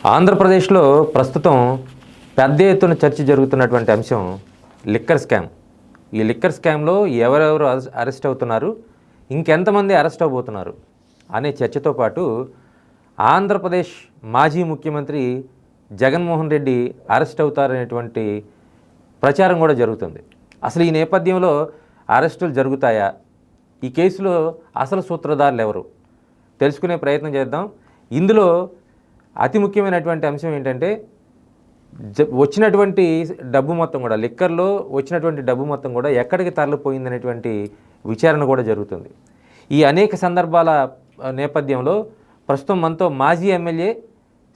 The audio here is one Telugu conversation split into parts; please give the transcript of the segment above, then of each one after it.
ఆంధ్రప్రదేశ్లో ప్రస్తుతం పెద్ద ఎత్తున చర్చ జరుగుతున్నటువంటి అంశం లిక్కర్ స్కామ్. ఈ లిక్కర్ స్కామ్లో ఎవరెవరు అరెస్ట్ అవుతున్నారు, ఇంకెంతమంది అరెస్ట్ అవబోతున్నారు అనే చర్చతో పాటు ఆంధ్రప్రదేశ్ మాజీ ముఖ్యమంత్రి జగన్మోహన్ రెడ్డి అరెస్ట్ అవుతారనేటువంటి ప్రచారం కూడా జరుగుతుంది. అసలు ఈ నేపథ్యంలో అరెస్టులు జరుగుతాయా, ఈ కేసులో అసలు సూత్రధారులు ఎవరు తెలుసుకునే ప్రయత్నం చేద్దాం. ఇందులో అతి ముఖ్యమైనటువంటి అంశం ఏంటంటే వచ్చినటువంటి డబ్బు మొత్తం కూడా, లిక్కర్లో వచ్చినటువంటి డబ్బు మొత్తం కూడా ఎక్కడికి తరలిపోయిందనేటువంటి విచారణ కూడా జరుగుతుంది. ఈ అనేక సందర్భాల నేపథ్యంలో ప్రస్తుతం మనతో మాజీ ఎమ్మెల్యే,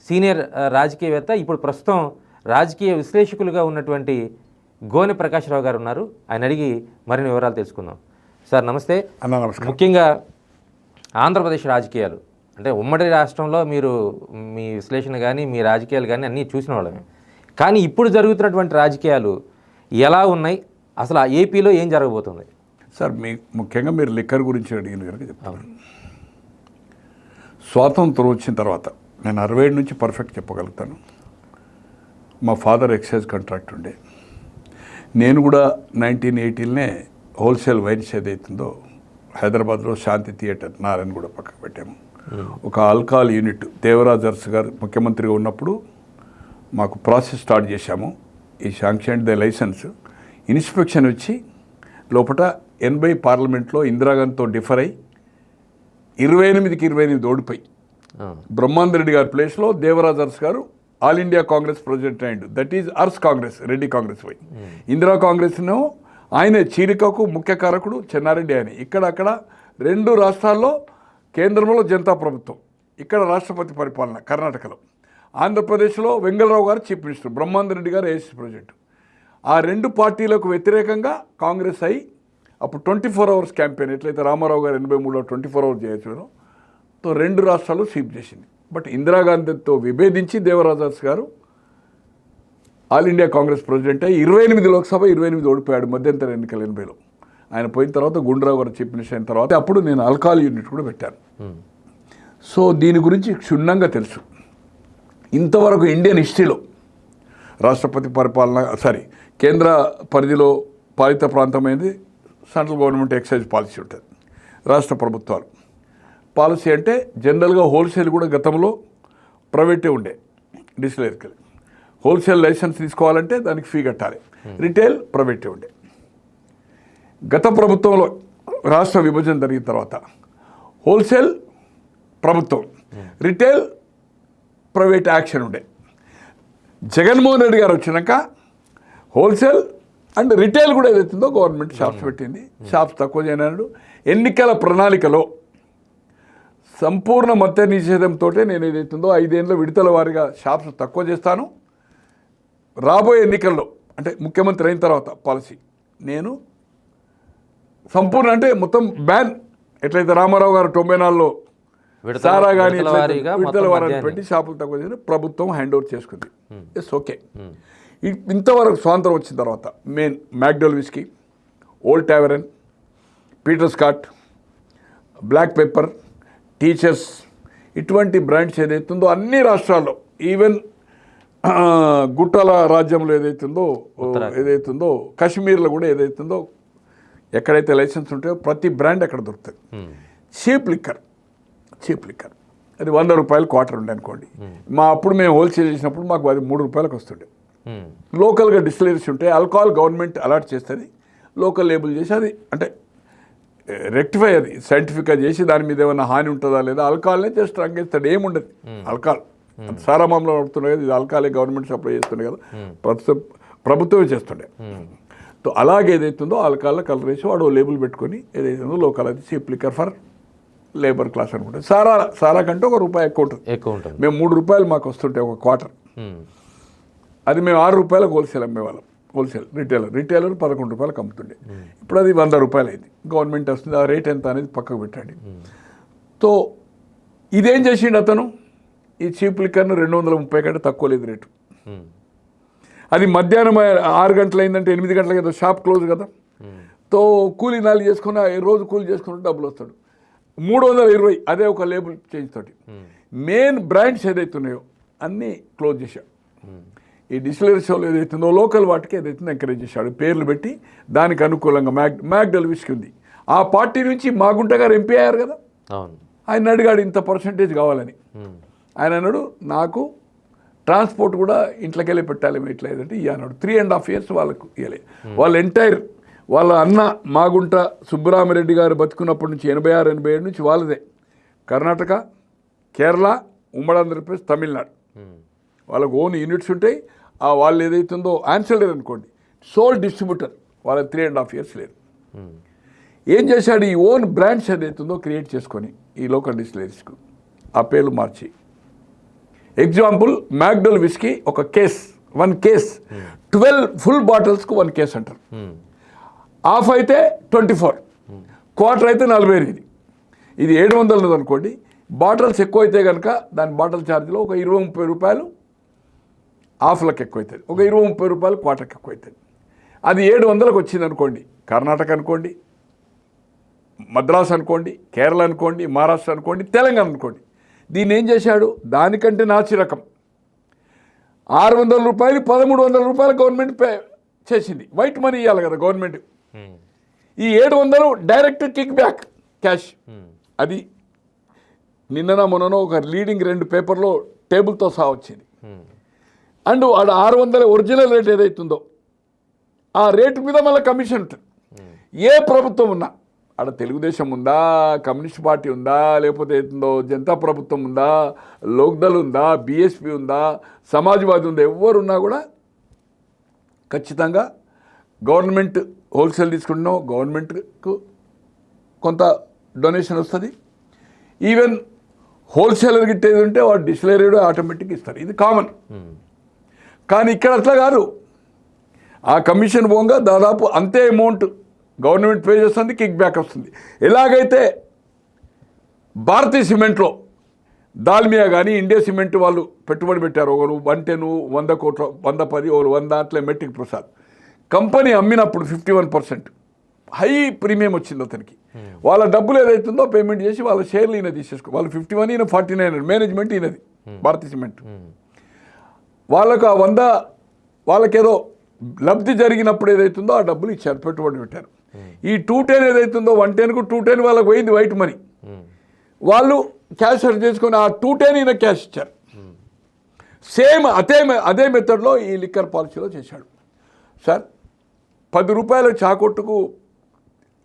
సీనియర్ రాజకీయవేత్త, ఇప్పుడు ప్రస్తుతం రాజకీయ విశ్లేషకులుగా ఉన్నటువంటి గోనె ప్రకాశ్రావు గారు ఉన్నారు. ఆయన అడిగి మరిన్ని వివరాలు తెలుసుకుందాం. సార్ నమస్తే. అన్న నమస్కారం. ముఖ్యంగా ఆంధ్రప్రదేశ్ రాజకీయాలు అంటే ఉమ్మడి రాష్ట్రంలో మీరు మీ విశ్లేషణ కానీ మీ రాజకీయాలు కానీ అన్నీ చూసిన వాళ్ళమే. కానీ ఇప్పుడు జరుగుతున్నటువంటి రాజకీయాలు ఎలా ఉన్నాయి, అసలు ఆ ఏపీలో ఏం జరగబోతుంది? సార్ ముఖ్యంగా మీరు లిక్కర్ గురించి అడిగిన కనుక చెప్తాను. స్వాతంత్రం వచ్చిన తర్వాత నేను 67 నుంచి పర్ఫెక్ట్ చెప్పగలుగుతాను. మా ఫాదర్ ఎక్సైజ్ కాంట్రాక్ట్ ఉండే, నేను కూడా 1980 హోల్సేల్ వైన్స్ ఏదైతుందో హైదరాబాద్లో శాంతి థియేటర్ నారాయణగూడ పక్కకు పెట్టాము. ఒక ఆల్కహాల్ యూనిట్ దేవరాజర్స్ గారు ముఖ్యమంత్రిగా ఉన్నప్పుడు మాకు ప్రాసెస్ స్టార్ట్ చేశాము. ఈ శాంక్షన్ ద లైసెన్స్ ఇన్స్పెక్షన్ వచ్చి లోపల 80 పార్లమెంట్లో ఇందిరాగాంధీతో డిఫర్ అయ్యి 28కి 28 ఓడిపోయి బ్రహ్మాందరెడ్డి గారి ప్లేస్లో దేవరాజర్స్ గారు ఆల్ ఇండియా కాంగ్రెస్ ప్రెసిడెంట్ అయ్యిండు. దట్ ఈజ్ అర్స్ కాంగ్రెస్, రెడ్డి కాంగ్రెస్ పోయి ఇందిరా కాంగ్రెస్ను ఆయనే చీలికకు ముఖ్య కారకుడు చెన్నారెడ్డి. ఆయన అక్కడ 2 రాష్ట్రాల్లో కేంద్రంలో జనతా ప్రభుత్వం, ఇక్కడ రాష్ట్రపతి పరిపాలన కర్ణాటకలో. ఆంధ్రప్రదేశ్లో వెంగళరావు గారు చీఫ్ మినిస్టర్, బ్రహ్మాందరెడ్డి గారు ఏసీ ప్రెసిడెంట్. ఆ 2 పార్టీలకు వ్యతిరేకంగా కాంగ్రెస్ అయ్యి అప్పుడు 24 అవర్స్ క్యాంపెయిన్, ఎట్లయితే రామారావు గారు 83లో 24 అవర్స్ చేయొచ్చునో 2 రాష్ట్రాలు స్వీప్ చేసింది. బట్ ఇందిరాగాంధీతో విభేదించి దేవరాజర్స్ గారు ఆల్ ఇండియా కాంగ్రెస్ ప్రెసిడెంట్ అయ్యి 28 లోక్సభ 28 ఓడిపోయాడు మధ్యంతర ఎన్నికలు 80లో. ఆయన పోయిన తర్వాత గుండ్రావు గారు చీఫ్ మినిస్టర్ అయిన తర్వాత అప్పుడు నేను ఆల్కహాల్ యూనిట్ కూడా పెట్టాను. సో దీని గురించి క్షుణ్ణంగా తెలుసు. ఇంతవరకు ఇండియన్ హిస్టరీలో రాష్ట్రపతి పరిపాలన కేంద్ర పరిధిలో పాలిత ప్రాంతమైనది సెంట్రల్ గవర్నమెంట్ ఎక్సైజ్ పాలసీ ఉంటుంది. రాష్ట్ర ప్రభుత్వాలు పాలసీ అంటే జనరల్గా హోల్సేల్ కూడా గతంలో ప్రైవేటే ఉండే. డిస్టిలరీకి హోల్సేల్ లైసెన్స్ తీసుకోవాలంటే దానికి ఫీ కట్టాలి. రిటైల్ ప్రైవేటే ఉండే. గత ప్రభుత్వంలో రాష్ట్ర విభజన జరిగిన తర్వాత హోల్సేల్ ప్రభుత్వం, రిటైల్ ప్రైవేట్ యాక్షన్ ఉండే. జగన్మోహన్ రెడ్డి గారు వచ్చినాక హోల్సేల్ అండ్ రిటైల్ కూడా ఏదైతుందో గవర్నమెంట్ షాప్స్ పెట్టింది. షాప్స్ తక్కువ చేయనాడు. ఎన్నికల ప్రణాళికలో సంపూర్ణ మద్య నిషేధంతో నేను ఏదైతుందో 5 ఏళ్ళ విడతల వారీగా షాప్స్ తక్కువ చేస్తాను. రాబోయే ఎన్నికల్లో అంటే ముఖ్యమంత్రి అయిన తర్వాత పాలసీ నేను సంపూర్ణ అంటే మొత్తం బ్యాన్, ఎట్లయితే రామారావు గారు 94లో సారా కానీ విడతల వారాన్ని పెట్టి షాపులు తక్కువ చేసి ప్రభుత్వం హ్యాండ్ ఓవర్ చేసుకుంది. Yes okay. ఇంతవరకు స్వాతంత్రం వచ్చిన తర్వాత main McDowell whisky, Old Tavern, Peter Scot, Black Pepper, Teacher's, ఇటువంటి బ్రాండ్స్ ఏదైతుందో అన్ని రాష్ట్రాల్లో, ఈవెన్ గుట్టల రాజ్యంలో ఏదైతుందో కాశ్మీర్లో కూడా ఏదైతుందో ఎక్కడైతే లైసెన్స్ ఉంటాయో ప్రతి బ్రాండ్ అక్కడ దొరుకుతుంది. చీప్ లిక్కర్ అది 100 రూపాయలు క్వార్టర్ ఉండే అనుకోండి. అప్పుడు మేము హోల్సేల్ చేసినప్పుడు మాకు అది 3 రూపాయలకు వస్తుండే. లోకల్గా డిస్టిలరీస్ ఉంటాయి, ఆల్కహాల్ గవర్నమెంట్ అలాట్ చేస్తుంది, లోకల్ లేబుల్ చేసి అది అంటే రెక్టిఫై, అది సైంటిఫిక్గా చేసి దాని మీద ఏమైనా హాని ఉంటుందా లేదా, ఆల్కహాల్నే జస్ట్ రంగేస్తాడు, ఏముండదు. ఆల్కహాల్ సారామాంలో నడుతుండే కదా, ఇది ఆల్కహాలే గవర్నమెంట్ సప్లై చేస్తుండే కదా, ప్రభుత్వమే చేస్తుండే. సో అలాగే ఏదైతుందో ఆల్కహాల్లో కలర్ వేసి వాడు లేబుల్ పెట్టుకొని ఏదైతుందో లోకల్ అది cheap liquor for labour class అనుకుంటుంది. సారా కంటే ₹1 ఎక్కువ ఉంటుంది. మేము 3 రూపాయలు మాకు వస్తుంటే ఒక క్వార్టర్, అది మేము 6 రూపాయలకు హోల్సేల్ అమ్మేవాళ్ళం. హోల్సేల్ రిటైలర్ 11 రూపాయలకు అమ్ముతుండే. ఇప్పుడు అది 100 రూపాయలు అయింది. గవర్నమెంట్ వస్తుంది, ఆ రేట్ ఎంత అనేది పక్కకు పెట్టండి. సో ఇదేం చేసిండు అతను, ఈ చీప్ లిక్కర్ను 230 కంటే తక్కువ లేదు రేటు. అది మధ్యాహ్నం 6 గంటలు అయిందంటే 8 గంటలకి ఏదో షాప్ క్లోజ్ కదా. తో కూలీ నాలు చేసుకుని రోజు కూలీ చేసుకుంటే డబ్బులు వస్తాడు. 320 అదే ఒక లేబుల్ చేంజ్ తోటి. మెయిన్ బ్రాండ్స్ ఏదైతే ఉన్నాయో అన్నీ క్లోజ్ చేశాడు. ఈ డిస్టిలరీ షోలు ఏదైతుందో లోకల్ వాటికి ఏదైతుందో ఎంకరేజ్ చేశాడు, పేర్లు పెట్టి దానికి అనుకూలంగా మ్యాక్డల్ విస్కీ ఉంది. ఆ పార్టీ నుంచి మాగుంట గారు ఎంపీ అయ్యారు కదా, అవును. ఆయన అడిగాడు ఇంత పర్సంటేజ్ కావాలని. ఆయన అన్నాడు నాకు ట్రాన్స్పోర్ట్ కూడా ఇంట్లోకి వెళ్ళి పెట్టాలి, ఇట్లా ఏదంటే ఇయ్య అన్నాడు. 3.5 years వాళ్ళకు ఇవ్వలే. వాళ్ళ ఎంటైర్ వాళ్ళ అన్న మాగుంట సుబ్బరామిరెడ్డి గారు బతుకున్నప్పటి నుంచి 86-87 నుంచి వాళ్ళదే. కర్ణాటక, కేరళ, ఉమ్మడి ఆంధ్రప్రదేశ్, తమిళనాడు వాళ్ళకు ఓన్ యూనిట్స్ ఉంటాయి. ఆ వాళ్ళు ఏదైతుందో ఆన్సిలరీ అనుకోండి, సోల్ డిస్ట్రిబ్యూటర్ వాళ్ళ 3.5 years లేదు. ఏం చేశాడు, ఈ ఓన్ బ్రాండ్స్ ఏదైతుందో క్రియేట్ చేసుకొని ఈ లోకల్ డిస్టిలరీస్కు ఆ పేర్లు మార్చి, ఎగ్జాంపుల్ మ్యాక్డల్ విస్కీ ఒక కేస్ 1 case 12 ఫుల్ బాటిల్స్కు 1 case అంటారు. హాఫ్ అయితే 24, క్వార్టర్ అయితే 48. ఇది 700 అనుకోండి. బాటిల్స్ ఎక్కువ అయితే కనుక దాని బాటిల్ ఛార్జ్లో ఒక 20-30 రూపాయలు హాఫ్లకు ఎక్కువ అవుతుంది, ఒక 20-30 రూపాయలు క్వార్టర్కి ఎక్కువ అవుతుంది. అది 700కు వచ్చింది అనుకోండి, కర్ణాటక అనుకోండి, మద్రాసు అనుకోండి, కేరళ అనుకోండి, మహారాష్ట్ర అనుకోండి, తెలంగాణ అనుకోండి. దీన్ని ఏం చేశాడు, దానికంటే నాచి రకం 600 రూపాయలు 1300 రూపాయలు గవర్నమెంట్ పే చేసింది. వైట్ మనీ ఇవ్వాలి కదా గవర్నమెంట్. ఈ 700 డైరెక్ట్ కిక్ బ్యాక్ క్యాష్. అది నిన్నన మొన్ననో ఒక లీడింగ్ 2 పేపర్లో టేబుల్తో సహా వచ్చింది. అండ్ ఆడ 600 ఒరిజినల్ రేట్ ఏదైతుందో ఆ రేటు మీద మళ్ళీ కమిషన్ ఉంటుంది. ఏ ప్రభుత్వం ఉన్నా, ఆడ తెలుగుదేశం ఉందా, కమ్యూనిస్ట్ పార్టీ ఉందా, లేకపోతే ఏదో జనతా ప్రభుత్వం ఉందా, లోక్దల్ ఉందా, బీఎస్పీ ఉందా, సమాజ్వాదీ ఉందా, ఎవరున్నా కూడా ఖచ్చితంగా గవర్నమెంట్ హోల్సేల్ తీసుకుంటున్నాం, గవర్నమెంట్కు కొంత డొనేషన్ వస్తుంది. ఈవెన్ హోల్సేలర్ గిట్టేది ఉంటే వాడు డిస్టిలరీ ఆటోమేటిక్గా ఇస్తారు, ఇది కామన్. కానీ ఇక్కడ అట్లా కాదు. ఆ కమిషన్ పోగా దాదాపు అంతే అమౌంట్ గవర్నమెంట్ పే చేస్తుంది, కిక్ బ్యాక్ వస్తుంది. ఎలాగైతే భారతీయ సిమెంట్లో దాల్మియా కానీ ఇండియా సిమెంట్ వాళ్ళు పెట్టుబడి పెట్టారు, ఒకరు 110, 100 కోట్ల 110, ఒకరు 100 అట్లా మెట్రిక్ ప్రసాద్ కంపెనీ అమ్మినప్పుడు 51% హై ప్రీమియం వచ్చింది అతనికి. వాళ్ళ డబ్బులు ఏదైతుందో పేమెంట్ చేసి వాళ్ళ షేర్లు ఈయన తీసేసుకో, వాళ్ళు 51, ఈయన 49, మేనేజ్మెంట్ ఈయనది భారతీయ సిమెంట్. వాళ్ళకు ఆ 100 వాళ్ళకేదో లబ్ధి జరిగినప్పుడు ఏదైతుందో ఆ డబ్బులు ఇచ్చారు, పెట్టుబడి పెట్టారు. ఈ 210 ఏదైతుందో 110కు 210 వాళ్ళకు పోయింది వైట్ మనీ, వాళ్ళు క్యాష్ చేసుకొని ఆ 210 ఈయన క్యాష్ ఇచ్చారు. సేమ్ అదే మెథడ్లో ఈ లిక్కర్ పాలసీలో చేశాడు. సార్ 10 రూపాయల చాకొట్టుకు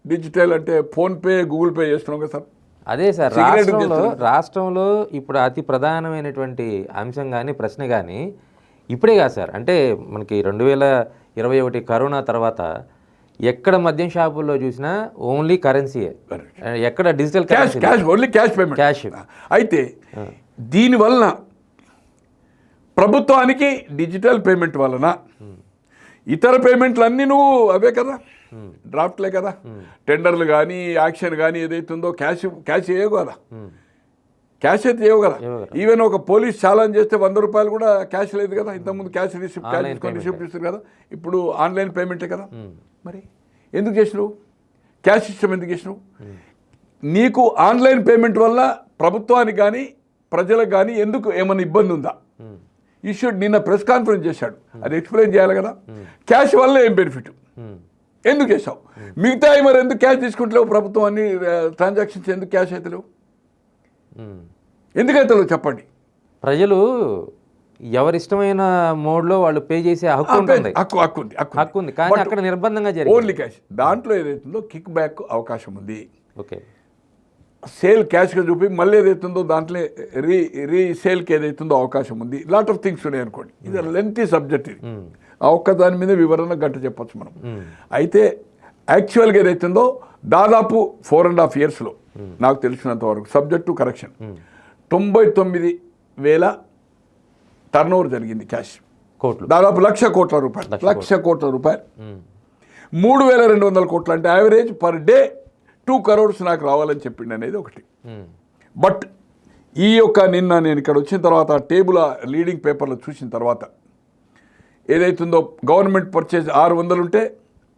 డిజిటల్ అంటే ఫోన్పే, గూగుల్ పే చేస్తున్నాం కదా సార్. అదే సార్, రాష్ట్రంలో ఇప్పుడు అతి ప్రధానమైనటువంటి అంశం కానీ ప్రశ్న కానీ ఇప్పుడే కాదు సార్. అంటే మనకి 2021 కరోనా తర్వాత ఎక్కడ మద్యం షాపుల్లో చూసినా ఓన్లీ కరెన్సీయే, ఎక్కడ digital cash only cash payment. Cash అయితే దీనివలన ప్రభుత్వానికి డిజిటల్ పేమెంట్ వలన ఇతర పేమెంట్లు అన్నీ నువ్వు అవే కదా, డ్రాఫ్ట్లే కదా, టెండర్లు కానీ యాక్షన్ కానీ ఏదైతుందో క్యాష్ వేయవు కదా, క్యాష్ అయితే వేయవు కదా. ఈవెన్ ఒక పోలీస్ చాలాన్ చేస్తే 100 రూపాయలు కూడా క్యాష్ లేదు కదా. ఇంతకుముందు క్యాష్ రిసిప్ట్ ఇస్తారు కదా, ఇప్పుడు ఆన్లైన్ పేమెంటే కదా. మరి ఎందుకు చేసినావు, క్యాష్ సిస్టమ్ ఎందుకు చేసినావు? నీకు ఆన్లైన్ పేమెంట్ వల్ల ప్రభుత్వానికి కానీ ప్రజలకు కానీ ఎందుకు ఏమైనా ఇబ్బంది ఉందా? ఈ షుడ్ నిన్న ప్రెస్ కాన్ఫరెన్స్ చేశాడు, అది ఎక్స్ప్లెయిన్ చేయాలి కదా. క్యాష్ వల్ల ఏం బెనిఫిట్, ఎందుకు చేసావు? మిగతా మరి ఎందుకు క్యాష్ తీసుకుంటలేవు? ప్రభుత్వం అన్ని ట్రాన్సాక్షన్స్ ఎందుకు క్యాష్ అయితే లేవు, ఎందుకైతే లేవు చెప్పండి. ప్రజలు ఎవరిష్టమైన మోడ్లో వాళ్ళు పే చేసే హక్కు ఉంటుంది, హక్కు ఉంది, కానీ అక్కడ నిర్బంధంగా జరిగింది ఓన్లీ క్యాష్. దాంట్లో ఏదైతుందో కిక్ బ్యాక్ అవకాశం ఉంది. ఓకే, సేల్ క్యాష్గా చూపి మళ్ళీ ఏదైతుందో దాంట్లో రీసేల్కి ఏదైతుందో అవకాశం ఉంది. లాట్ ఆఫ్ థింగ్స్ ఉన్నాయి అనుకోండి. ఇది లెంతీ సబ్జెక్ట్, ఇది ఆ ఒక్క దాని మీద వివరణ గంట చెప్పచ్చు మనం. అయితే యాక్చువల్గా ఏదైతుందో దాదాపు 4.5 yearsలో నాకు తెలిసినంత వరకు subject to correction 99,000 turn over జరిగింది క్యాష్, దాదాపు 1,00,000 కోట్ల రూపాయలు, 1,00,000 కోట్ల రూపాయలు. 3,200 కోట్లు అంటే యావరేజ్ పర్ డే 2 crores నాకు రావాలని చెప్పిండి అనేది ఒకటి. బట్ ఈ యొక్క నిన్న నేను ఇక్కడ వచ్చిన తర్వాత టేబుల్ లీడింగ్ పేపర్లో చూసిన తర్వాత ఏదైతుందో గవర్నమెంట్ పర్చేజ్ 600 ఉంటే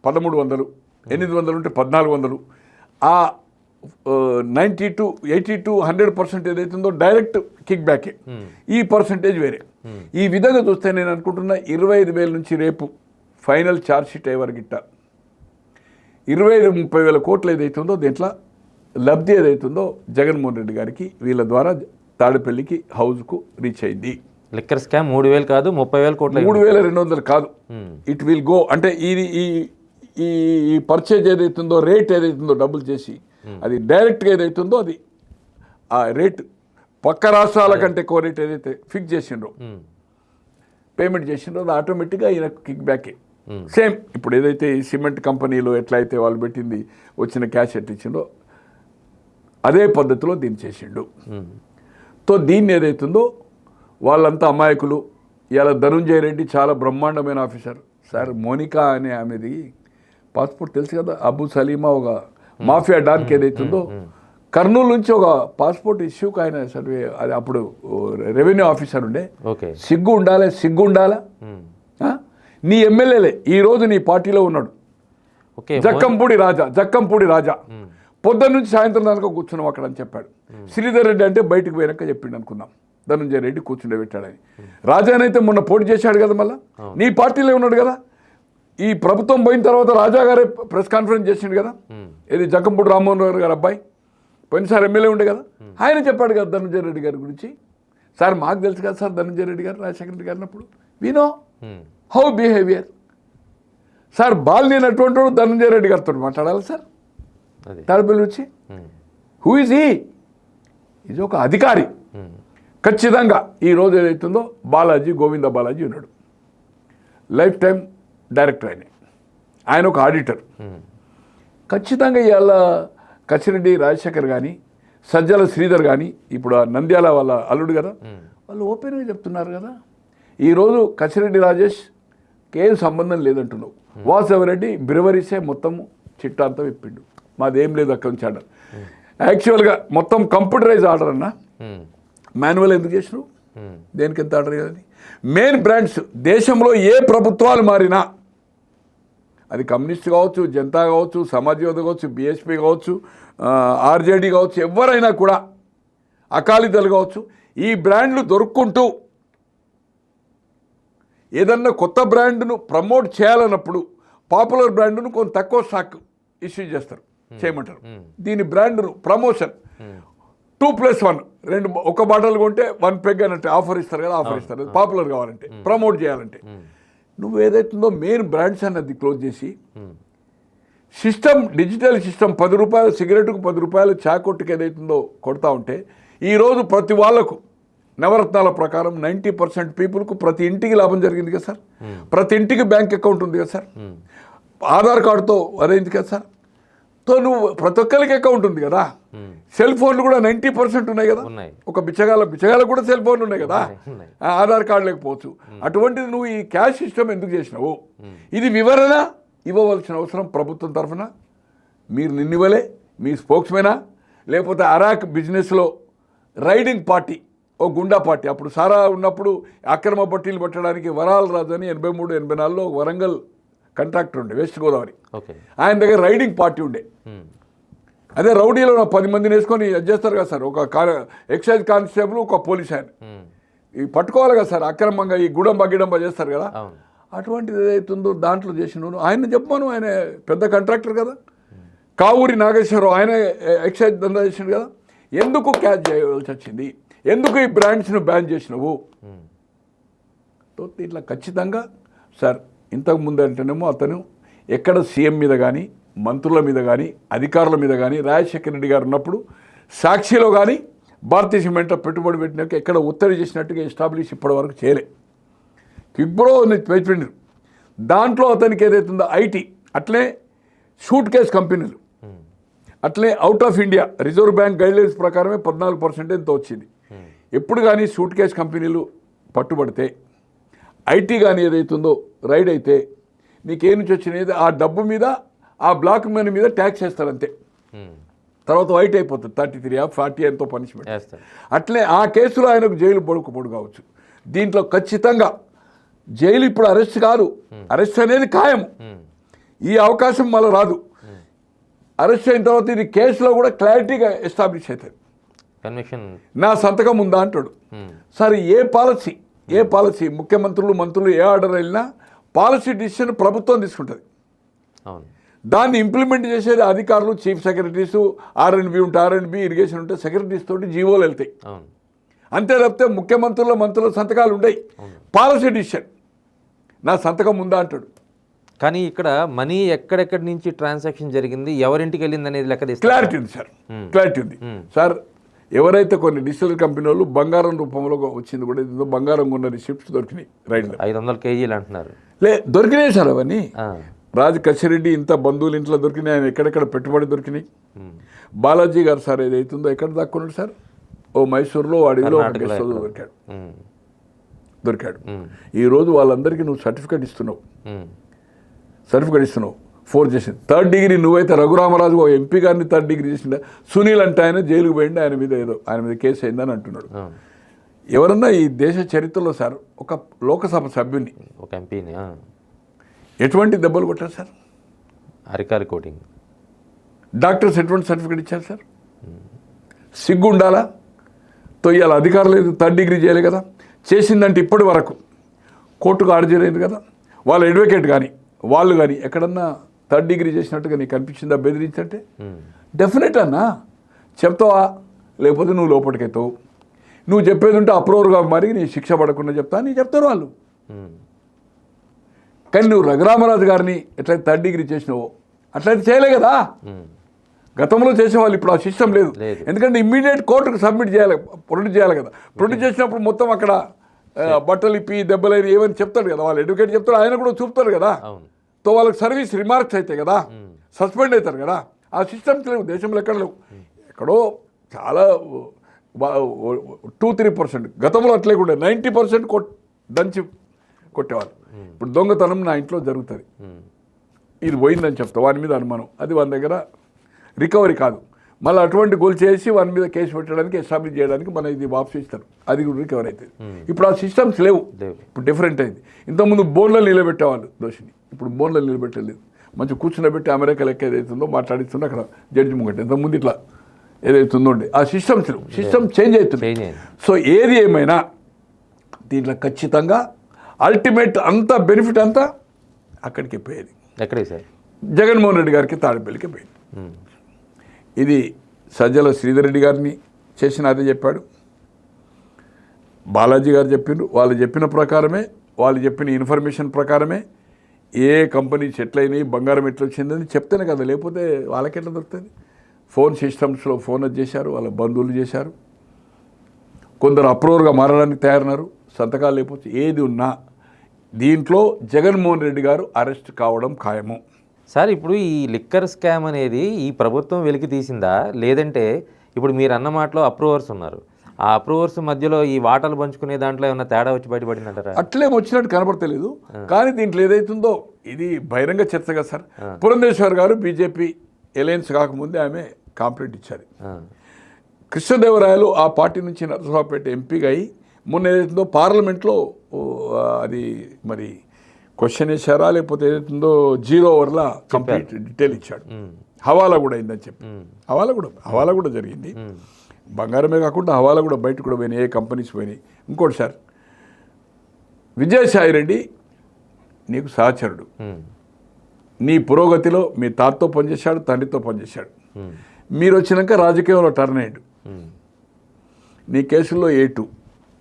1,300, 800 ఉంటే 1,400, ఆ 90 to 80 to 100% ఏదైతుందో డైరెక్ట్ కిక్ బ్యాకే, ఈ పర్సంటేజ్ వేరే. ఈ విధంగా చూస్తే నేను అనుకుంటున్నా 25,000 నుంచి రేపు ఫైనల్ ఛార్జ్ షీట్ అయ్యే వరకు ఇట్ట 25-30 కోట్లు ఏదైతుందో దీంట్లో లబ్ధి ఏదైతుందో జగన్మోహన్ రెడ్డి గారికి వీళ్ళ ద్వారా తాడేపల్లికి హౌస్కు రీచ్ అయింది. లిక్కర్ స్కామ్ 3,000 కాదు 30,000 కోట్లు. 3,200 కాదు. It will go. అంటే ఇది ఈ పర్చేజ్ ఏదైతుందో రేట్ ఏదైతుందో డబ్బులు చేసి అది డైరెక్ట్గా ఏదైతుందో అది ఆ రేట్ పక్క రాష్ట్రాల కంటే ఎక్కువ రేట్ ఏదైతే ఫిక్స్ చేసిండ్రో పేమెంట్ చేసిండ్రో అది ఆటోమేటిక్గా ఈయనకు కిక్ బ్యాకే. సేమ్ ఇప్పుడు ఏదైతే ఈ సిమెంట్ కంపెనీలో ఎట్లా అయితే వాళ్ళు పెట్టింది వచ్చిన క్యాష్ ఎట్ ఇచ్చిండో అదే పద్ధతిలో దీన్ని చేసిండు. తో దీన్ని ఏదైతుందో వాళ్ళంతా అమాయకులు. ఇలా ధనుంజయ రెడ్డి చాలా బ్రహ్మాండమైన ఆఫీసర్ సార్. మోనికా అనే ఆమెది పాస్పోర్ట్ తెలుసు కదా, అబు సలీమా ఒక మాఫియా డాన్కి ఏదైతుందో కర్నూలు నుంచి ఒక పాస్పోర్ట్ ఇష్యూకి ఆయన సర్వే అది అప్పుడు రెవెన్యూ ఆఫీసర్ ఉండే. సిగ్గు ఉండాలా నీ ఎమ్మెల్యేలే ఈరోజు నీ పార్టీలో ఉన్నాడు. జక్కంపూడి రాజా పొద్దున్న నుంచి సాయంత్రం దాకా కూర్చున్నాం అక్కడ అని చెప్పాడు. శ్రీధర్ రెడ్డి అంటే బయటకు పోయినాక చెప్పిండు అనుకుందాం, ధనుంజయ రెడ్డి కూర్చుండే పెట్టాడని. రాజానైతే మొన్న పోటీ చేశాడు కదా, మళ్ళీ నీ పార్టీలో ఉన్నాడు కదా. ఈ ప్రభుత్వం పోయిన తర్వాత రాజా గారే ప్రెస్ కాన్ఫరెన్స్ చేసిండు కదా, ఇది జక్కంపూడి రామ్మోహన్ రావు గారు అబ్బాయి పోయినసారి ఎమ్మెల్యే ఉండే కదా, ఆయన చెప్పాడు కదా ధనుంజయ రెడ్డి గారి గురించి. సార్ మాకు తెలుసు కదా సార్ ధనుంజయ రెడ్డి గారు రాజశేఖర రెడ్డి గారు అన్నప్పుడు we know how behaviour. Sir Balineni అటువంటి వాడు ధనుంజయ రెడ్డి గారితో మాట్లాడాలి సార్ తాడపల్లి వచ్చి. Who is he? ఇది ఒక అధికారి. ఖచ్చితంగా ఈరోజు ఏదైతుందో బాలాజీ గోవింద బాలాజీ ఉన్నాడు, లైఫ్ టైం డైరెక్టర్. ఆయన ఒక ఆడిటర్. ఖచ్చితంగా ఇవాళ కచ్చిరెడ్డి రాజశేఖర్ కానీ సజ్జల శ్రీధర్ కానీ ఇప్పుడు నంద్యాల వాళ్ళ అల్లుడు కదా, వాళ్ళు ఓపెన్గా చెప్తున్నారు కదా. ఈరోజు కచ్చిరెడ్డి రాజేష్కి ఏం సంబంధం లేదంటున్నావు. వాసవరెడ్డి బ్రివరీసే మొత్తం చిట్టా అంతా విప్పిండు, మాదేం లేదు అక్కడి నుంచి ఆర్డర్. యాక్చువల్గా మొత్తం కంప్యూటరైజ్ ఆర్డర్ అన్నా, మాన్యువల్ ఎందుకు చేసినావు? దేనికి ఎంత ఆర్డర్ చేయాలి? మెయిన్ బ్రాండ్స్ దేశంలో ఏ ప్రభుత్వాలు మారినా, అది కమ్యూనిస్ట్ కావచ్చు, జనతా కావచ్చు, సమాజ్వాదీ కావచ్చు, బీఎస్పీ కావచ్చు, ఆర్జేడీ కావచ్చు, ఎవరైనా కూడా అకాలీదళ్ కావచ్చు, ఈ బ్రాండ్లు దొరుక్కుంటూ ఏదన్నా కొత్త బ్రాండ్ను ప్రమోట్ చేయాలన్నప్పుడు పాపులర్ బ్రాండ్ను కొంత తక్కువ స్టాక్ ఇష్యూ చేస్తారు, చేయమంటారు. దీని బ్రాండ్ను ప్రమోషన్ 2+1 రెండు ఒక బాటలు కొంటే 1 పెగ్ అన్నట్టు ఆఫర్ ఇస్తారు కదా, ఆఫర్ ఇస్తారు పాపులర్ కావాలంటే, ప్రమోట్ చేయాలంటే. నువ్వు ఏదైతుందో మెయిన్ బ్రాండ్స్ అన్నది క్లోజ్ చేసి సిస్టమ్, డిజిటల్ సిస్టమ్ 10 రూపాయలు సిగరెట్కు 10 రూపాయలు చాకొట్టుకు ఏదైతుందో కొడతా ఉంటే ఈరోజు ప్రతి వాళ్ళకు నవరత్నాల ప్రకారం 90% పీపుల్కు ప్రతి ఇంటికి లాభం జరిగింది కదా సార్. ప్రతి ఇంటికి బ్యాంక్ అకౌంట్ ఉంది కదా సార్, ఆధార్ కార్డుతో అదైంది కదా సార్. తో నువ్వు ప్రతి ఒక్కరికి అకౌంట్ ఉంది కదా. సెల్ ఫోన్లు కూడా 90% ఉన్నాయి కదా. ఒక బిచ్చగాల కూడా సెల్ ఫోన్లు ఉన్నాయి కదా, ఆధార్ కార్డు లేకపోవచ్చు. అటువంటిది నువ్వు ఈ క్యాష్ సిస్టమ్ ఎందుకు చేసినావు? ఇది వివరణ ఇవ్వవలసిన అవసరం ప్రభుత్వం తరఫున. మీరు నిన్నివ్వలే, మీ స్పోక్స్మెనా, లేకపోతే అరాక్ బిజినెస్లో రైడింగ్ పార్టీ, ఓ గుండా పార్టీ. అప్పుడు సారా ఉన్నప్పుడు అక్రమ పట్టీలు పట్టడానికి వరాల రాజు అని 83-84లో వరంగల్ కాంట్రాక్టర్ ఉండే, వెస్ట్ గోదావరి. ఆయన దగ్గర రైడింగ్ పార్టీ ఉండే. అదే రౌడీలో 10 మందిని వేసుకొని చేస్తారు కదా సార్, ఒక ఎక్సైజ్ కానిస్టేబుల్, ఒక పోలీస్ ఆయన. ఇవి పట్టుకోవాలి కదా సార్, అక్రమంగా ఈ గిడంబ చేస్తారు కదా. అటువంటిది ఏదైతుందో దాంట్లో చేసిన ఆయన చెప్పాను, ఆయన పెద్ద కాంట్రాక్టర్ కదా. కావూరి నాగేశ్వరరావు ఆయన ఎక్సైజ్ దందా చేసిండు కదా. ఎందుకు క్యాచ్ చేయవలసి వచ్చింది? ఎందుకు ఈ బ్రాండ్స్ను బ్యాన్ చేసినవు? ఇట్లా ఖచ్చితంగా సార్ ఇంతకు ముందు అంటేనేమో అతను ఎక్కడ సీఎం మీద కానీ, మంత్రుల మీద కానీ, అధికారుల మీద కానీ, రాజశేఖర రెడ్డి గారు ఉన్నప్పుడు సాక్షిలో కానీ భారతీయ సిమెంట్లో పెట్టుబడి పెట్టినాక ఎక్కడ ఒత్తిడి చేసినట్టుగా ఎస్టాబ్లిష్ ఇప్పటివరకు చేయలే. ఇప్పుడు పెట్టిండ్రు దాంట్లో అతనికి ఏదైతుందో ఐటీ, అట్లే షూట్ కేస్ కంపెనీలు, అట్లే out of India reserve bank guidelines ప్రకారమే 14% ఎంతో వచ్చింది. ఎప్పుడు కానీ షూట్ కేస్ కంపెనీలు పట్టుబడితే, ఐటీ కానీ ఏదైతుందో రైడ్ అయితే నీకేం నుంచి వచ్చినది ఆ డబ్బు మీద, ఆ బ్లాక్ మనీ మీద ట్యాక్స్ వేస్తారు అంతే. తర్వాత వైట్ అయిపోతుంది 33-40 ఎంతో పనిష్మెంట్. అట్లే ఆ కేసులో ఆయనకు జైలు పొడు కావచ్చు. దీంట్లో ఖచ్చితంగా జైలు ఇప్పుడు అరెస్ట్ కాదు, అరెస్ట్ అనేది ఖాయం. ఈ అవకాశం మళ్ళీ రాదు. అరెస్ట్ అయిన తర్వాత ఇది కేసులో కూడా క్లారిటీగా ఎస్టాబ్లిష్ అవుతుంది. కన్విక్షన్ నా సంతకం ఉందా అంటాడు. సరే ఏ పాలసీ ముఖ్యమంత్రులు మంత్రులు ఏ ఆర్డర్ వెళ్ళినా పాలసీ డిసిషన్ ప్రభుత్వం తీసుకుంటుంది. అవును. దాన్ని ఇంప్లిమెంట్ చేసేది అధికారులు, చీఫ్ సెక్రటరీస్, ఆర్ఎండ్బి ఉంటే ఆర్ఎండ్బి, ఇరిగేషన్ ఉంటే సెక్రటరీస్ తోటి జీవోలు వెళ్తాయి. అవును. అంతే తప్పితే మంత్రుల సంతకాలు ఉండయి. పాలసీ డిసిషన్ నా సంతకం ఉందా అంటాడు. కానీ ఇక్కడ మనీ ఎక్కడెక్కడి నుంచి ట్రాన్సాక్షన్ జరిగింది, ఎవరింటికి వెళ్ళింది అనేది లెక్క తీస్తారు. క్లారిటీ ఉంది సార్, క్లారిటీ ఉంది సార్. ఎవరైతే కొన్ని డిజిటల్ కంపెనీ వాళ్ళు బంగారం రూపంలో వచ్చింది కూడా, ఏదో బంగారం కొన్న రిసిప్ట్స్ దొరికినాయి. రైట్, 500 కేజీలు అంటున్నారు. దొరికినాయి సార్ అవన్నీ. రాజు కచ్చిరెడ్డి ఇంత బంధువులు ఇంట్లో దొరికినాయి. ఆయన ఎక్కడెక్కడ పెట్టుబడి దొరికినాయి. బాలాజీ గారు సార్ ఏదైతుందో ఎక్కడ దాక్కున్నాడు సార్, ఓ మైసూరులో అడవిలో దొరికాడు. ఈరోజు వాళ్ళందరికీ నువ్వు సర్టిఫికేట్ ఇస్తున్నావు, ఫోర్ చేసింది. 3rd డిగ్రీ నువ్వైతే రఘురామరాజు ఓ ఎంపీ గారిని 3rd డిగ్రీ చేసిందా, సునీల్ అంటే ఆయన జైలుకు పోయింది, ఆయన మీద కేసు అయిందని అంటున్నాడు. ఎవరన్నా ఈ దేశ చరిత్రలో సార్ ఒక లోకసభ సభ్యుని, ఒక ఎంపీని ఎటువంటి దెబ్బలు కొట్టారు సార్? అరికాలి కోటింగ్. డాక్టర్స్ ఎటువంటి సర్టిఫికేట్ ఇచ్చారు సార్? సిగ్గు ఉండాలా? తొయ్యాలి. అధికారులు 3rd డిగ్రీ చేయలే కదా, చేసిందంటే ఇప్పటి వరకు కోర్టుకు హాజరైంది కదా. వాళ్ళ అడ్వకేట్ కానీ వాళ్ళు కానీ ఎక్కడన్నా 3rd డిగ్రీ చేసినట్టుగా నీకు అనిపించిందా బెదిరించంటే? డెఫినెట్ అన్నా చెప్తావా, లేకపోతే నువ్వు లోపలికెత్తావు. నువ్వు చెప్పేది ఉంటే అప్రూవర్గా మరి నీ శిక్ష పడకుండా చెప్తారు వాళ్ళు. కానీ నువ్వు రఘురామరాజు గారిని ఎట్లయితే 3rd డిగ్రీ చేసినావో అట్లయితే చేయలే కదా. గతంలో చేసేవాళ్ళు, ఇప్పుడు ఆ సిస్టమ్ లేదు. ఎందుకంటే ఇమ్మీడియట్ కోర్టుకు సబ్మిట్ చేయాలి, ప్రొడ్యూస్ చేయాలి కదా. ప్రొడ్యూస్ చేసినప్పుడు మొత్తం అక్కడ బట్టలు ఇప్పి దెబ్బలైన ఏమని చెప్తాడు కదా, వాళ్ళు ఎడ్యుకేట్ చెప్తారు, ఆయన కూడా చూపుతారు కదా. తో వాళ్ళకి సర్వీస్ రిమార్క్స్ అవుతాయి కదా, సస్పెండ్ అవుతారు కదా. ఆ సిస్టమ్స్ లేవు దేశంలో, ఎక్కడ లేవు. ఎక్కడో చాలా 2-3%, గతంలో అట్లే కూడా 90% దంచి కొట్టేవాళ్ళు. ఇప్పుడు దొంగతనం నా ఇంట్లో జరుగుతుంది, ఇది పోయిందని చెప్తా, వాని మీద అనుమానం, అది వాని దగ్గర రికవరీ కాదు. మళ్ళీ అటువంటి గోల్ చేసి వాని మీద కేసు పెట్టడానికి, ఎస్టాబ్లిష్ చేయడానికి మన ఇది వాపసు ఇస్తారు, అది కూడా రికవర్ అవుతుంది. ఇప్పుడు ఆ సిస్టమ్స్ లేవు, ఇప్పుడు డిఫరెంట్ అయింది. ఇంతకుముందు బోన్లో నిలబెట్టేవాళ్ళు దోషిని, ఇప్పుడు బోన్లో నిలబెట్టలేదు. మంచి కూర్చున్నబెట్టి అమెరికా లెక్క ఏదైతుందో మాట్లాడిస్తుందో అక్కడ జడ్జి ముంగట. ఇంతకుముందు ఇట్లా ఏదైతుందో ఆ సిస్టమ్స్ లేవు, సిస్టమ్ చేంజ్ అవుతుంది. సో ఏది ఏమైనా దీంట్లో ఖచ్చితంగా అల్టిమేట్ అంతా బెనిఫిట్ అంతా అక్కడికి పోయేది. ఎక్కడే సార్? జగన్మోహన్ రెడ్డి గారికి తాడేపల్లికి పోయింది. ఇది సజ్జల శ్రీధర్ రెడ్డి గారిని చేసిన అదే చెప్పాడు, బాలాజీ గారు చెప్పిండ్రు. వాళ్ళు చెప్పిన ప్రకారమే, వాళ్ళు చెప్పిన ఇన్ఫర్మేషన్ ప్రకారమే ఏ కంపెనీ సెటిల్ బంగారం ఎట్లా వచ్చిందని చెప్తేనే కదా, లేకపోతే వాళ్ళకి ఎట్లా దొరుకుతుంది? ఫోన్ సిస్టమ్స్లో ఫోన్ చేశారు, వాళ్ళ బంధువులు చేశారు, కొందరు అప్రూవర్గా మారడానికి తయారున్నారు, సంతకాలు లేకపోతే ఏది ఉన్నా దీంట్లో జగన్మోహన్ రెడ్డి గారు అరెస్ట్ కావడం ఖాయము. సార్ ఇప్పుడు ఈ లిక్కర్ స్కామ్ అనేది ఈ ప్రభుత్వం వెలికి తీసిందా, లేదంటే ఇప్పుడు మీరు అన్న మాటలో అప్రూవర్స్ ఉన్నారు, ఆ అప్రూవర్స్ మధ్యలో ఈ వాటాలు పంచుకునే దాంట్లో ఏమన్నా తేడా వచ్చి బయటపడిందంటారా? అట్లేం వచ్చినట్టు కనపడతలేదు. కానీ దీంట్లో ఏదైతుందో ఇది బహిరంగ చర్చ కదా సార్. పురంధేశ్వర్ గారు బీజేపీ అలయన్స్ కాకముందే ఆమె కాంప్లైంట్ ఇచ్చారు. కృష్ణదేవరాయలు ఆ పార్టీ నుంచి నరసరావుపేట ఎంపీగా అయ్యి మొన్న ఏదైతుందో పార్లమెంట్లో అది మరి క్వశ్చన్ వేశారా లేకపోతే ఏదైతుందో 0 ఓవర్లా కంప్లీట్ డీటెయిల్ ఇచ్చాడు. హవాలా కూడా అయిందని చెప్పి, హవాలా కూడా జరిగింది. బంగారమే కాకుండా హవాలా కూడా బయట కూడా పోయినాయి, ఏ కంపెనీస్ పోయినాయి. ఇంకోటి సార్, విజయసాయి రెడ్డి నీకు సహచరుడు, నీ పురోగతిలో మీ తాతతో పనిచేశాడు, తండ్రితో పనిచేశాడు. మీరు వచ్చినాక రాజకీయంలో టర్న్ అయ్యాడు. నీ కేసుల్లో A2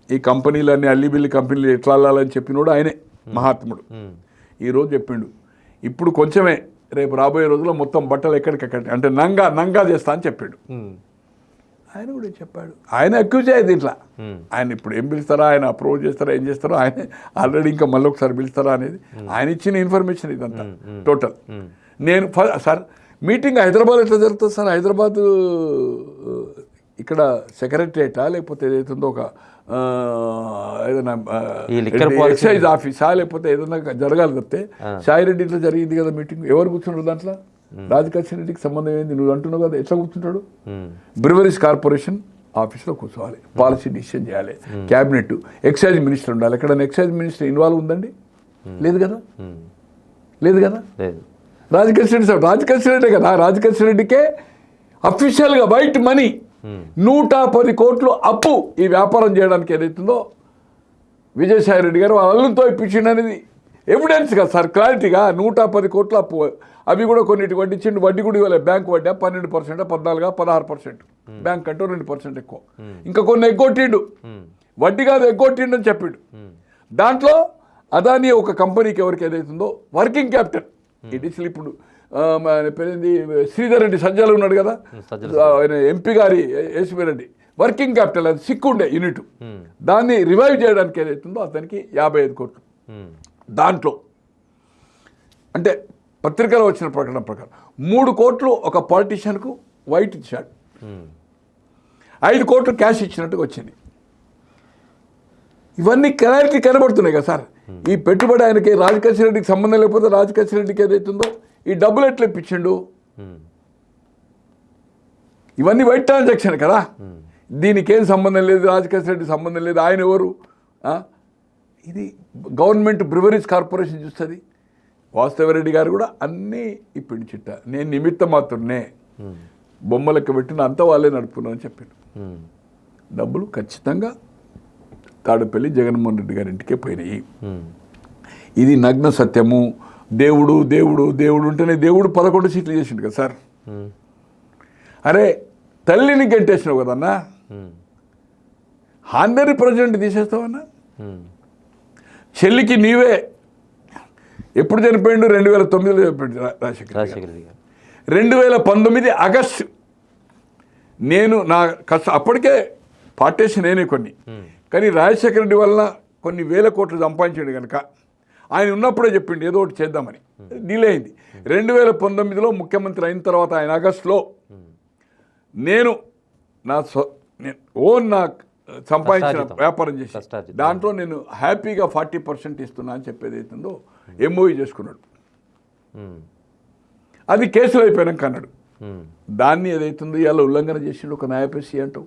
ఈ కంపెనీలన్నీ అల్లిబిల్లి కంపెనీలు ఎట్లా వెళ్ళాలని చెప్పినోడు ఆయనే, మహాత్ముడు. ఈరోజు చెప్పిండు ఇప్పుడు కొంచెమే, రేపు రాబోయే రోజుల్లో మొత్తం బట్టలు ఎక్కడికెక్కడ అంటే నంగా చేస్తా అని చెప్పాడు. ఆయన కూడా చెప్పాడు, ఆయన అక్యూజ్ అయ్యేది ఇట్లా. ఆయన ఇప్పుడు ఏం పిలుస్తారా, ఆయన అప్రూవ్ చేస్తారా, ఏం చేస్తారో ఆయన ఆల్రెడీ ఇంకా మళ్ళీ ఒకసారి పిలుస్తారా అనేది ఆయన ఇచ్చిన ఇన్ఫర్మేషన్ ఇదంతా టోటల్. నేను సార్ మీటింగ్ హైదరాబాద్ ఎట్లా జరుగుతుంది సార్? హైదరాబాద్ ఇక్కడ సెక్రటరియటా లేకపోతే ఏదైతుందో ఒక ఏదైనా ఎక్సైజ్ ఆఫీసా లేకపోతే ఏదైనా జరగాలి తప్పితే సాయిరెడ్డి ఇట్లా జరిగింది కదా మీటింగ్, ఎవరు కూర్చుంటారు దాంట్లో? రాజకక్ష రెడ్డికి సంబంధం ఏంది? నువ్వు అంటున్నావు కదా, ఎట్లా కూర్చుంటాడు? బ్రివరీస్ కార్పొరేషన్ ఆఫీస్లో కూర్చోవాలి, పాలసీ డిసిషన్ చేయాలి, క్యాబినెట్, ఎక్సైజ్ మినిస్టర్ ఉండాలి. ఎక్కడైనా ఎక్సైజ్ మినిస్టర్ ఇన్వాల్వ్ ఉందండి? లేదు కదా. రాజకేశ్వర రెడ్డి కదా, రాజకేశ్వర రెడ్డికే అఫీషియల్గా వైట్ మనీ 110 కోట్లు అప్పు ఈ వ్యాపారం చేయడానికి ఏదైతుందో విజయసాయి రెడ్డి గారు వాళ్ళ అల్లుతో ఇప్పించిండు అనేది ఎవిడెన్స్గా సార్, క్లారిటీగా 110 కోట్ల అప్పు. అవి కూడా కొన్నిటి వడ్డీ ఇచ్చిండు, వడ్డీ కూడా ఇవ్వలేదు. బ్యాంక్ వడ్డీ 12%, 14%, 16%, బ్యాంక్ అంటూ 2% ఎక్కువ. ఇంకా కొన్ని ఎగ్గొట్టిండు, వడ్డీ కాదు ఎగ్గొట్టిండు అని చెప్పిండు. దాంట్లో అదాని ఒక కంపెనీకి ఎవరికి ఏదైతుందో వర్కింగ్ క్యాపిటల్ ఇటీసలు ఇప్పుడు పేరేంది శ్రీధర్ రెడ్డి సజ్జలు ఉన్నాడు కదా, ఆయన ఎంపీ గారి ఏసీపీ రెడ్డి వర్కింగ్ క్యాపిటల్ అది సిక్కుండే యూనిట్, దాన్ని రివైవ్ చేయడానికి ఏదైతుందో అతనికి 55 కోట్లు. దాంట్లో అంటే పత్రికలో వచ్చిన ప్రకటన ప్రకారం 3 కోట్లు ఒక పాలిటీషియన్కు వైట్ ఇచ్చాడు, 5 కోట్లు క్యాష్ ఇచ్చినట్టుగా వచ్చింది. ఇవన్నీ క్లారిటీ కనబడుతున్నాయి కదా సార్. ఈ పెట్టుబడి ఆయనకి రాజకేశ్వర రెడ్డికి సంబంధం లేకపోతే రాజకేశ్వర రెడ్డికి ఏదైతుందో ఈ డబ్బులు ఎట్లా ఇప్పించిండు, ఇవన్నీ వైట్ ట్రాన్సాక్షన్ కదా. దీనికి ఏం సంబంధం లేదు, రాజకేశ్వర రెడ్డి సంబంధం లేదు, ఆయన ఎవరు? ఇది గవర్నమెంట్ బ్రివరీస్ కార్పొరేషన్ చూస్తుంది. వాస్తవరెడ్డి గారు కూడా అన్నీ ఇప్పిండి చిట్ట, నేను నిమిత్త మాత్రమే బొమ్మలెక్క పెట్టిన అంతా వాళ్ళే నడుపుకున్నాను అని చెప్పాను. డబ్బులు ఖచ్చితంగా తాడపల్లి జగన్మోహన్ రెడ్డి గారి ఇంటికే పోయినాయి. ఇది నగ్న సత్యము. దేవుడు దేవుడు దేవుడు ఉంటేనే దేవుడు 11 సీట్లు చేసిండు కదా సార్. అరే తల్లిని గంటేసినావు కదన్నా, హానరీ ప్రెసిడెంట్ తీసేస్తావన్నా. చెల్లికి నీవే ఎప్పుడు చనిపోయిండు? 2009లో చనిపోయిండు రాజశేఖర్ రెడ్డి గారు. 2019 ఆగస్టు నేను నా అప్పటికే పార్టీషన్ నేనే కొన్ని, కానీ రాజశేఖర రెడ్డి వల్ల కొన్ని వేల కోట్లు సంపాదించాడు కనుక ఆయన ఉన్నప్పుడే చెప్పిండు ఏదో ఒకటి చేద్దామని. డిలే అయింది. 2019లో ముఖ్యమంత్రి అయిన తర్వాత ఆయన ఆగస్టులో నేను నా నా సంపాదించిన వ్యాపారం చేసి దాంట్లో నేను హ్యాపీగా 40% ఇస్తున్నా అని చెప్పేది అవుతుందో ఎంఓఈ చేసుకున్నాడు. అది కేసులు అయిపోయాక అన్నాడు. దాన్ని ఏదైతుందో ఇలా ఉల్లంఘన చేసిండు ఒక న్యాయపేసి అంటూ.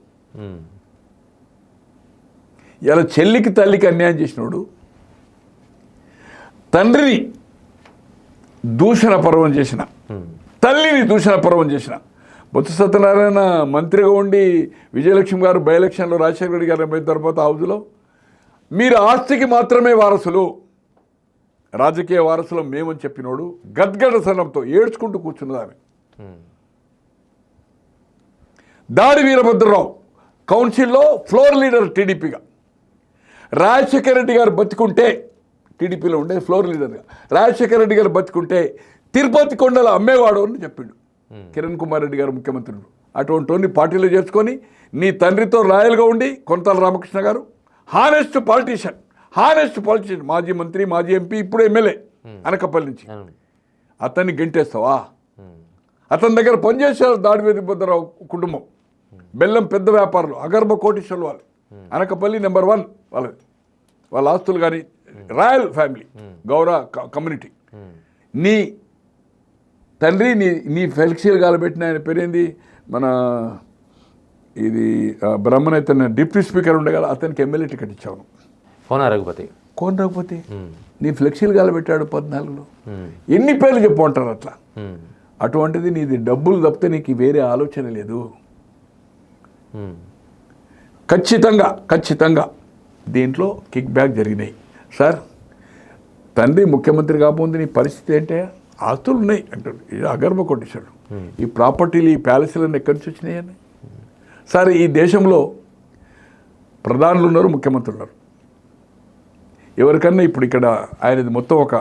ఇలా చెల్లికి తల్లికి అన్యాయం చేసినోడు తండ్రిని దూషణ పర్వం చేసిన, తల్లిని దూషణ పర్వం చేసిన. బొత్స సత్యనారాయణ మంత్రిగా ఉండి విజయలక్ష్మి గారు బై ఎలక్షన్లో రాజశేఖర రెడ్డి గారు అయిన తర్వాత హౌజ్లో మీరు ఆస్తికి మాత్రమే వారసులు, రాజకీయ వారసులు మేమని చెప్పినోడు గద్గద సనంతో ఏడ్చుకుంటూ కూర్చున్నది ఆమె. దాడి వీరభద్రరావు కౌన్సిల్లో ఫ్లోర్ లీడర్ టీడీపీగా, రాజశేఖర రెడ్డి గారు బతికుంటే టీడీపీలో ఉండే ఫ్లోర్ లీడర్గా రాజశేఖర రెడ్డి గారు బతికుంటే తిరుపతి కొండలు అమ్మేవాడు అని చెప్పిండు కిరణ్ కుమార్ రెడ్డి గారు ముఖ్యమంత్రులు. అటువంటి పార్టీలో చేసుకొని నీ తండ్రితో రాయల్గా ఉండి కొంతాల రామకృష్ణ గారు హానెస్ట్ పాలిటీషియన్, మాజీ మంత్రి, మాజీ ఎంపీ, ఇప్పుడు ఎమ్మెల్యే అనకాపల్లి నుంచి, అతన్ని గెంటేస్తావా? అతని దగ్గర పనిచేశారు దాడి వీరభద్రరావు కుటుంబం, బెల్లం పెద్ద వ్యాపారులు, అగర్భ కోటీశ్వర్లు వాళ్ళు, అనకాపల్లి నెంబర్ 1 వాళ్ళ ఆస్తులు కానీ రాయల్ ఫ్యామిలీ గౌరవ కమ్యూనిటీ. నీ తండ్రి నీ ఫ్లెక్సీలు కాలబెట్టిన ఆయన పేరేంది మన ఇది బ్రహ్మనైతే డిప్యూటీ స్పీకర్ ఉండే కదా, అతనికి ఎమ్మెల్యే టికెట్ ఇచ్చావు. కోన రఘుపతి నీ ఫ్లెక్సీలు కాలబెట్టాడు 14లో. ఎన్ని పేర్లు చెప్పుకుంటారు అట్లా. అటువంటిది నీది డబ్బులు తప్పితే నీకు వేరే ఆలోచన లేదు. ఖచ్చితంగా దీంట్లో కిక్ బ్యాక్ జరిగినాయి సార్. తండ్రి ముఖ్యమంత్రి కాకపోతే నీ పరిస్థితి ఏంటే? ఆస్తులు ఉన్నాయి అంటాడు, ఇది అగర్భ కొట్టేశాడు. ఈ ప్రాపర్టీలు, ఈ ప్యాలెస్లన్నీ ఎక్కడి నుంచి వచ్చినాయని సార్. ఈ దేశంలో ప్రధానులు ఉన్నారు, ముఖ్యమంత్రులు ఉన్నారు. ఎవరికన్నా ఇప్పుడు ఇక్కడ ఆయనది మొత్తం ఒక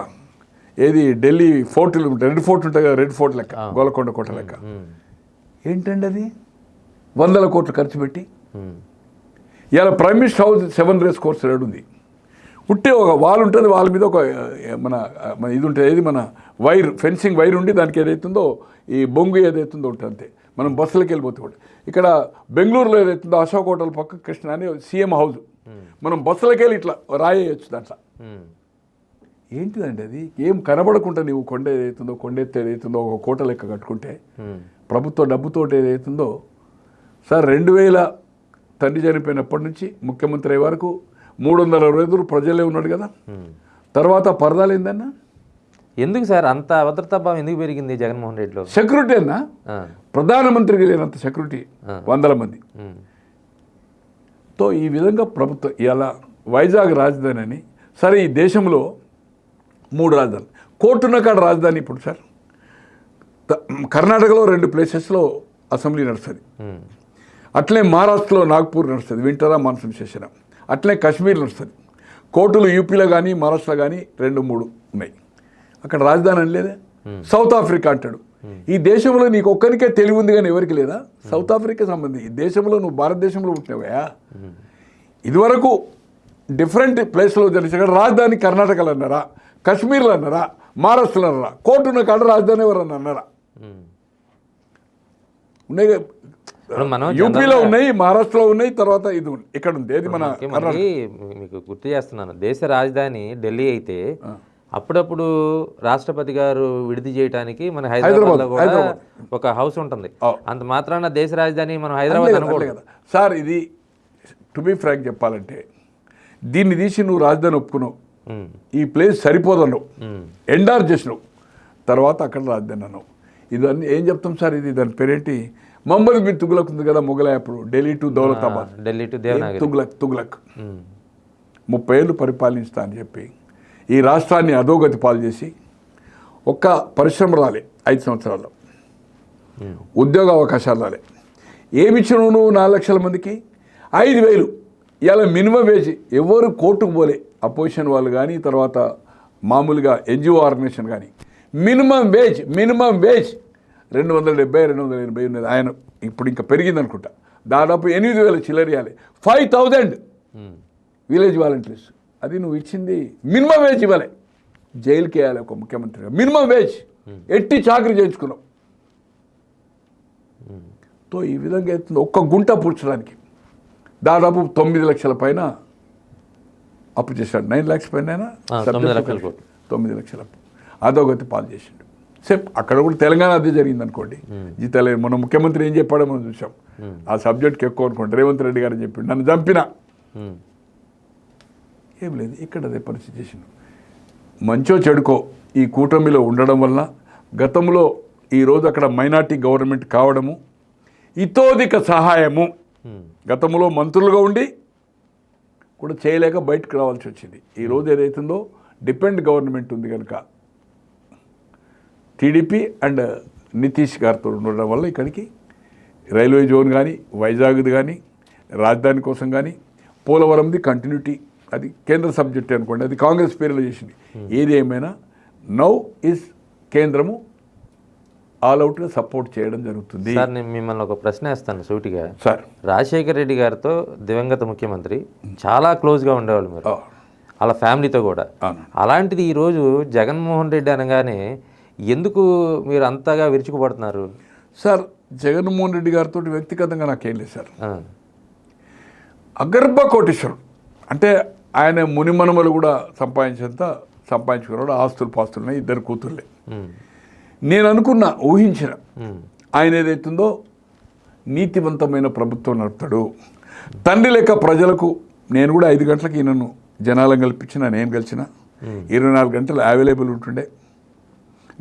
ఏది ఢిల్లీ ఫోర్టులు, రెడ్ ఫోర్ట్ ఉంటుంది కదా, రెడ్ ఫోర్ట్ లెక్క, గోల్కొండ కోట లెక్క. ఏంటండి అది 100 కోట్లు ఖర్చు పెట్టి ఇలా prime minister house 7 race course road ఉంది. ఉట్టే ఒక వాల్ ఉంటుంది, వాళ్ళ మీద ఒక మన ఇది ఉంటుంది, ఏది మన వైర్, ఫెన్సింగ్ వైర్ ఉండి దానికి ఏదైతుందో ఈ బొంగు ఏదైతుందో ఉంటుంది అంతే. మనం బస్సులకి వెళ్ళిపోతే కూడా ఇక్కడ బెంగళూరులో ఏదైతుందో అశోక్ హోటల్ పక్క కృష్ణ అని సీఎం హౌస్, మనం బస్సులకి వెళ్ళి ఇట్లా రాయేయచ్చు దాంట్లో. ఏంటిదండి అది? ఏం కనబడకుండా నీవు కొండ ఏదైతుందో, కొండెత్తి ఏదైతుందో ఒక కోట లెక్క కట్టుకుంటే ప్రభుత్వ డబ్బుతోటి ఏదైతుందో సార్. 2000 తండ్రి చనిపోయినప్పటి నుంచి ముఖ్యమంత్రి అయ్యే వరకు 360 రోజులు ప్రజలే ఉన్నాడు కదా. తర్వాత పరదాలు ఏందన్నా? ఎందుకు సార్ అంత అభద్రతాభావం ఎందుకు పెరిగింది జగన్మోహన్ రెడ్డిలో? సెక్యూరిటీ అన్నా, ప్రధానమంత్రికి లేనంత సెక్యూరిటీ 100 మంది తో ఈ విధంగా ప్రభుత్వం ఇలా వైజాగ్ రాజధాని అని. సరే, ఈ దేశంలో 3 రాజధానులు, కోర్టున్న కాడ రాజధాని. ఇప్పుడు సార్ కర్ణాటకలో 2 ప్లేసెస్లో అసెంబ్లీ నడుస్తుంది, అట్లే మహారాష్ట్రలో నాగ్పూర్ నడుస్తుంది, వింటరా మాన్సూన్ సెషన్. అట్లే కాశ్మీర్ నడుస్తుంది. కోర్టులు యూపీలో కానీ మహారాష్ట్రలో కానీ 2-3 ఉన్నాయి. అక్కడ రాజధాని అని లేదా? సౌత్ ఆఫ్రికా అంటాడు. ఈ దేశంలో నీకు ఒక్కరికే తెలివి ఉంది కానీ ఎవరికి లేదా? సౌత్ ఆఫ్రికా సంబంధించి ఈ దేశంలో నువ్వు భారతదేశంలో పుట్టినవయా? ఇదివరకు డిఫరెంట్ ప్లేస్లో జరిగిన రాజధాని కర్ణాటకలో అన్నారా, కాశ్మీర్లో అన్నారా, మహారాష్ట్రలో అన్నారా? కోర్టున్న కాడ రాజధాని ఎవరన్నా అన్నారా? ఉన్నాయి, యూపీలో ఉన్నాయి, మహారాష్ట్రలో ఉన్నాయి, తర్వాత ఇది ఉంది, ఇక్కడ ఉంది. ఏది మన మీకు గుర్తు చేస్తున్నాను, దేశ రాజధాని ఢిల్లీ అయితే అప్పుడప్పుడు రాష్ట్రపతి గారు విడిది చేయడానికి మన హైదరాబాద్లో కూడా ఒక హౌస్ ఉంటుంది. అంత మాత్రాన దేశ రాజధాని మనం హైదరాబాద్ అనుకోలేదు కదా సార్. ఇది టు బి ఫ్రాంక్ చెప్పాలంటే, దీన్ని తీసి నువ్వు రాజధాని ఒప్పుకున్నావు, ఈ ప్లేస్ సరిపోదన్నావు, ఎండార్ చేసినావు, తర్వాత అక్కడ రాజధాని అన్నావు. ఇదన్నీ ఏం చెప్తాం సార్? ఇది దాని పేరేంటి? మహమ్మద్ బిన్ తుగ్లక్ ఉంది కదా, మొఘలాయ్ అప్పుడు ఢిల్లీ టు దౌలతాబాద్, ఢిల్లీ టు దేవనాగరి. తుగ్లక్ 30 ఏళ్ళు పరిపాలిస్తా అని చెప్పి ఈ రాష్ట్రాన్ని అధోగతి పాలు చేసి ఒక్క పరిశ్రమ రాలే 5 సంవత్సరాల్లో, ఉద్యోగ అవకాశాలు రాలే. ఏమిచ్చినావు నువ్వు 4 లక్షల మందికి? 5,000. ఇలా మినిమం వేజ్. ఎవరు కోర్టుకు పోలే, అపోజిషన్ వాళ్ళు కానీ తర్వాత మామూలుగా ఎన్జిఓ ఆర్గనైజేషన్ కానీ. మినిమం వేజ్ 270, 280 ఉన్నది. ఆయన ఇప్పుడు ఇంకా పెరిగింది అనుకుంటా, దాదాపు 8,000 చిల్లరియాలి. 5,000 విలేజ్ వాలంటీర్స్. అది నువ్వు ఇచ్చింది మినిమం వేజ్ ఇవ్వలే. జైలుకి వేయాలి ఒక ముఖ్యమంత్రిగా. మినిమం వేజ్ ఎట్టి చాకరీ చేయించుకున్నావు. తో ఈ విధంగా అవుతుంది. ఒక్క గుంట పూడ్చడానికి దాదాపు 9 లక్షల పైన అప్పు చేశాడు. 9 lakhs పైన 9 లక్షల అప్పు అధోగతి పాలు చేసిండు. సేమ్ అక్కడ కూడా తెలంగాణ అదే జరిగింది అనుకోండి. మన ముఖ్యమంత్రి ఏం చెప్పాడో మనం చూసాం. ఆ సబ్జెక్ట్కి ఎక్కువ అనుకోండి. రేవంత్ రెడ్డి గారు చెప్పి నన్ను చంపినా ఏం లేదు. ఇక్కడ అదే పరిస్థితి చేసిండు. మంచో చెడుకో ఈ కూటమిలో ఉండడం వల్ల గతంలో ఈరోజు అక్కడ మైనార్టీ గవర్నమెంట్ కావడము, ఇతోధిక సహాయము, గతంలో మంత్రులుగా ఉండి కూడా చేయలేక బయటకు రావాల్సి వచ్చింది. ఈరోజు ఏదైతుందో డిపెండ్ గవర్నమెంట్ ఉంది కనుక టీడీపీ అండ్ నితీష్ గారితో ఉండడం వల్ల ఇక్కడికి రైల్వే జోన్ కానీ, వైజాగ్ది కానీ, రాజధాని కోసం కానీ, పోలవరంది కంటిన్యూటీ, అది కేంద్ర సబ్జెక్ట్ అనుకోండి, అది కాంగ్రెస్ పేరులో చేసింది. ఏది ఏమైనా నౌ ఇస్ కేంద్రము ఆల్ అవుట్గా సపోర్ట్ చేయడం జరుగుతుంది. సార్, నేను మిమ్మల్ని ఒక ప్రశ్న వేస్తాను సూటిగా. సార్, రాజశేఖర్ రెడ్డి గారితో దివంగత ముఖ్యమంత్రి చాలా క్లోజ్గా ఉండేవాళ్ళు మీరు, వాళ్ళ ఫ్యామిలీతో కూడా. అలాంటిది ఈరోజు జగన్మోహన్ రెడ్డి అనగానే ఎందుకు మీరు అంతగా విరుచుకుపడుతున్నారు? సార్, జగన్మోహన్ రెడ్డి గారితో వ్యక్తిగతంగా నాకేం లేదు సార్. అగర్భ కోటీశ్వరుడు అంటే ఆయన మునిమనుమలు కూడా సంపాదించుకున్నాడు. ఆస్తులు పాస్తులున్నాయి, 2 కూతుర్లే. నేను అనుకున్న, ఊహించిన ఆయన ఏదైతుందో నీతివంతమైన ప్రభుత్వం నడుపుతాడు. తండ్రి లెక్క ప్రజలకు నేను కూడా 5 గంటలకి ఈయనను జనాలను కల్పించిన, నేను గెలిచిన 24 గంటలు అవైలబుల్ ఉంటుండే.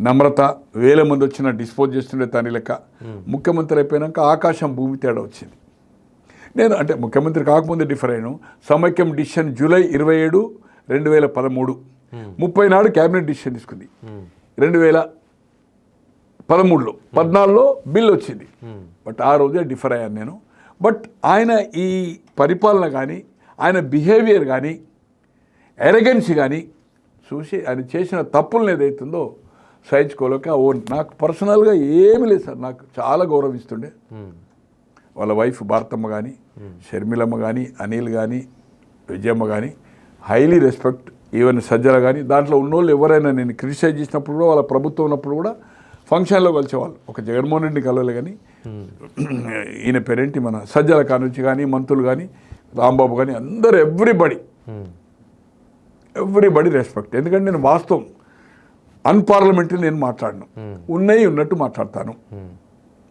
నమ్రత, 1000 మంది వచ్చినా డిస్పోజ్ చేస్తుండే తండ్రి లెక్క. ముఖ్యమంత్రి అయిపోయినాక ఆకాశం భూమి తేడా వచ్చింది. నేను అంటే ముఖ్యమంత్రి కాకముందే డిఫర్ అయ్యాను. సమైక్యం డిసిషన్ జూలై 27, 2013 30 నాడు క్యాబినెట్ డిసిషన్ తీసుకుంది. 2013లో 14లో బిల్ వచ్చింది. బట్ ఆ రోజే డిఫర్ అయ్యాను నేను. బట్ ఆయన ఈ పరిపాలన కానీ, ఆయన బిహేవియర్ కానీ, ఎరగెన్సీ కానీ చూసి ఆయన చేసిన తప్పులను ఏదైతుందో సహించుకోలేక నాకు పర్సనల్గా ఏమీ లేదు సార్. నాకు చాలా గౌరవిస్తుండే. వాళ్ళ వైఫ్ భారతమ్మ కానీ, షర్మిలమ్మ కానీ, అనిల్ కానీ, విజయమ్మ కానీ హైలీ రెస్పెక్ట్. ఈవెన్ సజ్జల కానీ, దాంట్లో ఉన్నోళ్ళు ఎవరైనా నేను క్రిటిసైజ్ చేసినప్పుడు కూడా, వాళ్ళ ప్రభుత్వం ఉన్నప్పుడు కూడా ఫంక్షన్లో కలిసేవాళ్ళు. ఒక జగన్మోహన్ రెడ్డిని కలవలే కానీ ఈయన పేరేంటి మన సజ్జల కానుంచి కానీ, మంత్రులు కానీ, రాంబాబు కానీ, అందరూ ఎవ్రీబడి రెస్పెక్ట్. ఎందుకంటే నేను వాస్తవం అన్పార్లమెంటరీ నేను మాట్లాడను, ఉన్నాయి ఉన్నట్టు మాట్లాడతాను.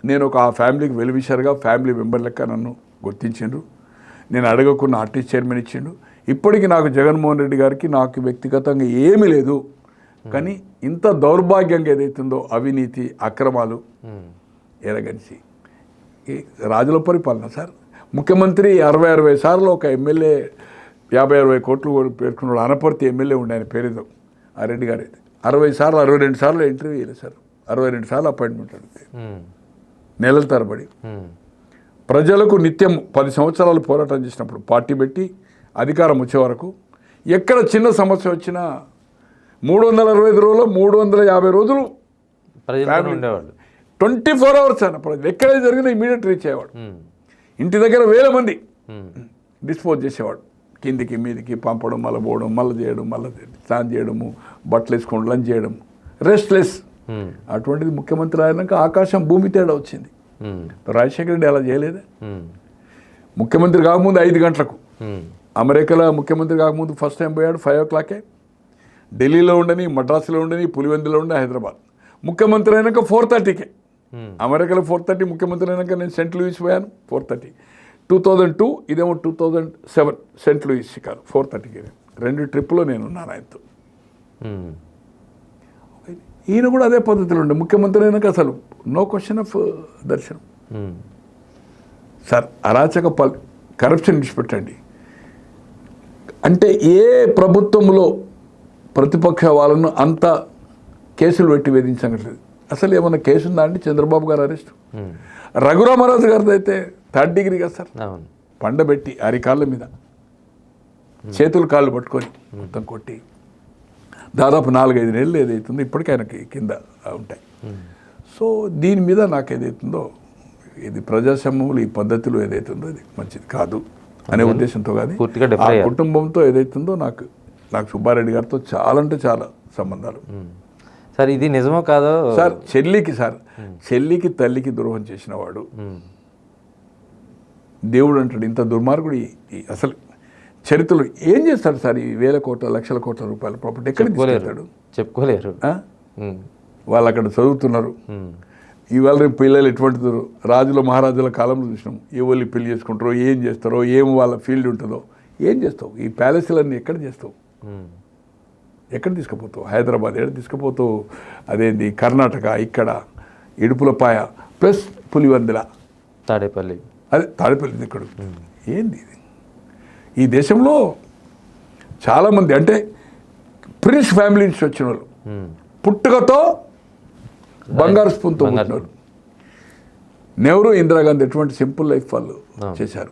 నేను ఒక ఆ ఫ్యామిలీకి వెల్విషర్గా, ఫ్యామిలీ మెంబర్ లెక్క నన్ను గుర్తించిండ్రు. నేను అడగకున్న ఆర్టీసీ చైర్మన్ ఇచ్చిండు. ఇప్పటికీ నాకు జగన్మోహన్ రెడ్డి గారికి నాకు వ్యక్తిగతంగా ఏమీ లేదు. కానీ ఇంత దౌర్భాగ్యంగా ఏదైతుందో అవినీతి అక్రమాలు ఎరగనిసి ఈ రాజుల పరిపాలన సార్. ముఖ్యమంత్రి 60 సార్లు ఒక ఎమ్మెల్యే 50-60 కోట్లు పేర్కొన్నాడు. అనపర్తి ఎమ్మెల్యే ఉండే ఆయన పేరేదో ఆ రెడ్డి గారు అయితే 60 సార్లు 62 సార్లు ఇంటర్వ్యూ చేయలేదు సార్. 62 సార్లు అపాయింట్మెంట్ అడిగితే నెలల తరబడి ప్రజలకు నిత్యం 10 సంవత్సరాలు పోరాటం చేసినప్పుడు పార్టీ పెట్టి అధికారం వచ్చే వరకు ఎక్కడ చిన్న సమస్య వచ్చినా 365 రోజులు 350 రోజులు ప్రజలు ఉండేవాళ్ళు. 24 అవర్స్ అన్న ప్రజలు ఎక్కడ జరిగినా ఇమీడియట్ రీచ్ అయ్యేవాడు. ఇంటి దగ్గర 1000 మంది డిస్పోజ్ చేసేవాడు. కిందికి మీదికి పంపడం, మళ్ళీ పోవడం, మళ్ళీ చేయడం, మళ్ళీ స్నానం చేయడము, బట్టలు వేసుకోవడం, లంచ్ చేయడం, రెస్ట్లెస్. అటువంటిది ముఖ్యమంత్రి అయినాక ఆకాశం భూమి తేడా వచ్చింది. రాజశేఖర రెడ్డి అలా చేయలేదా? ముఖ్యమంత్రి కాకముందు 5 గంటలకు అమెరికాలో ముఖ్యమంత్రి కాకముందు ఫస్ట్ టైం పోయాడు 5 o'clock. ఢిల్లీలో ఉండని, మద్రాసులో ఉండని, పులివెందులో ఉండి హైదరాబాద్. ముఖ్యమంత్రి అయినాక 4:30కే. అమెరికాలో 4:30, ముఖ్యమంత్రి అయినాక నేను సెంట్ లూయిస్ పోయాను 4:30. 2002 ఇదేమో 2007 సెంట్ లూయిస్ షికాగో 4:30కి. 2 ట్రిప్పులో నేను ఉన్నాను ఆయనతో. ఈయన కూడా అదే పద్ధతిలో ఉండే. ముఖ్యమంత్రి అయినాక అసలు నో క్వశ్చన్ ఆఫ్ దర్శనం. సార్ అరాచక కరప్షన్ విడిచిపెట్టండి. అంటే ఏ ప్రభుత్వంలో ప్రతిపక్ష వాళ్ళను అంత కేసులు పెట్టి వేధించగలేదు. అసలు ఏమన్నా కేసు ఉందా అండి? చంద్రబాబు గారు అరెస్ట్, రఘురామరాజు గారిది అయితే 3rd డిగ్రీ కదా సార్. పండబెట్టి అరికాళ్ళ మీద చేతులు కాళ్ళు పట్టుకొని మొత్తం కొట్టి దాదాపు 4-5 నెలలు ఏదైతుందో ఇప్పటికీ ఆయనకి కింద ఉంటాయి. సో దీని మీద నాకు ఏదైతుందో ఇది ప్రజాస్వామ్యంలో ఈ పద్ధతిలో ఏదైతుందో ఇది మంచిది కాదు అనే ఉద్దేశంతో కానీ ఆ కుటుంబంతో ఏదైతుందో నాకు సుబ్బారెడ్డి గారితో చాలా అంటే చాలా సంబంధాలు. సార్ ఇది నిజమో కాదో సార్? చెల్లికి తల్లికి ద్రోహం చేసిన వాడు దేవుడు అంటాడు. ఇంత దుర్మార్గుడు అసలు చరిత్రలో ఏం చేస్తాడు సార్? ఈ 1000 కోట్ల లక్షల కోట్ల రూపాయల ప్రాపర్టీ ఎక్కడ తీసుకెళ్తాడు? చెప్పుకోలేరు. వాళ్ళు అక్కడ చదువుతున్నారు. ఇవాళ రేపు పిల్లలు ఎటువంటి రాజుల మహారాజుల కాలంలో చూసినాం. ఎవరు పెళ్లి చేసుకుంటారో, ఏం చేస్తారో, ఏం వాళ్ళ ఫీల్డ్ ఉంటుందో, ఏం చేస్తావు? ఈ ప్యాలెస్లన్నీ ఎక్కడ చేస్తావు? ఎక్కడ తీసుకుపోతావు? హైదరాబాద్ ఎక్కడ తీసుకుపోతావు? అదేంటి కర్ణాటక, ఇక్కడ ఇడుపులపాయ ప్లస్ పులివెందుల, తాడేపల్లి. అదే తాడేపల్లి ఇక్కడ ఏంది ఇది? ఈ దేశంలో చాలామంది అంటే ప్రిన్స్ ఫ్యామిలీ నుంచి వచ్చిన వాళ్ళు పుట్టుకతో బంగారు స్పూన్తో పుట్టినారు. నెహ్రూ, ఇందిరాగాంధీ ఎటువంటి సింపుల్ లైఫ్ వాళ్ళు చేశారు.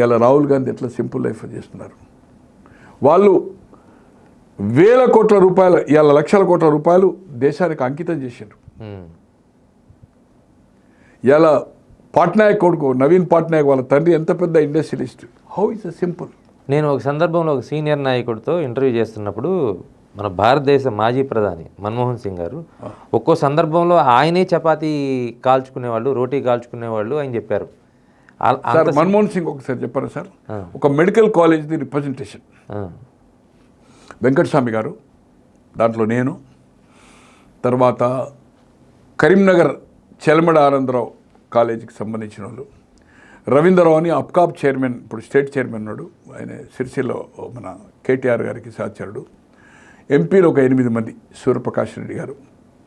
ఇలా రాహుల్ గాంధీ ఎట్లా సింపుల్ లైఫ్ చేస్తున్నారు. వాళ్ళు 1000 కోట్ల రూపాయలు, ఇలా లక్షల కోట్ల రూపాయలు దేశానికి అంకితం చేశారు. ఇలా పాట్నాయక్ కొడుకు నవీన్ పాట్నాయక్ వాళ్ళ తండ్రి ఎంత పెద్ద ఇండస్ట్రియలిస్ట్. How is simple. నేను ఒక సందర్భంలో ఒక సీనియర్ నాయకుడితో ఇంటర్వ్యూ చేస్తున్నప్పుడు మన భారతదేశ మాజీ ప్రధాని మన్మోహన్ సింగ్ గారు ఒక్కో సందర్భంలో ఆయనే చపాతీ కాల్చుకునేవాళ్ళు, రోటీ కాల్చుకునేవాళ్ళు అని చెప్పారు. సార్ మన్మోహన్ సింగ్ ఒకసారి చెప్పారు సార్, ఒక మెడికల్ కాలేజ్ది రిప్రజెంటేషన్ వెంకటస్వామి గారు, దాంట్లో నేను, తర్వాత కరీంనగర్ చెలమడ ఆనందరావు కాలేజీకి సంబంధించిన వాళ్ళు, రవీంద్రరావు అని అప్కాప్ చైర్మన్, ఇప్పుడు స్టేట్ చైర్మన్ ఉన్నాడు ఆయన, సిరిసిల్లో మన కేటీఆర్ గారికి సహచరుడు, ఎంపీలు ఒక 8 మంది, సూర్యప్రకాష్ రెడ్డి గారు,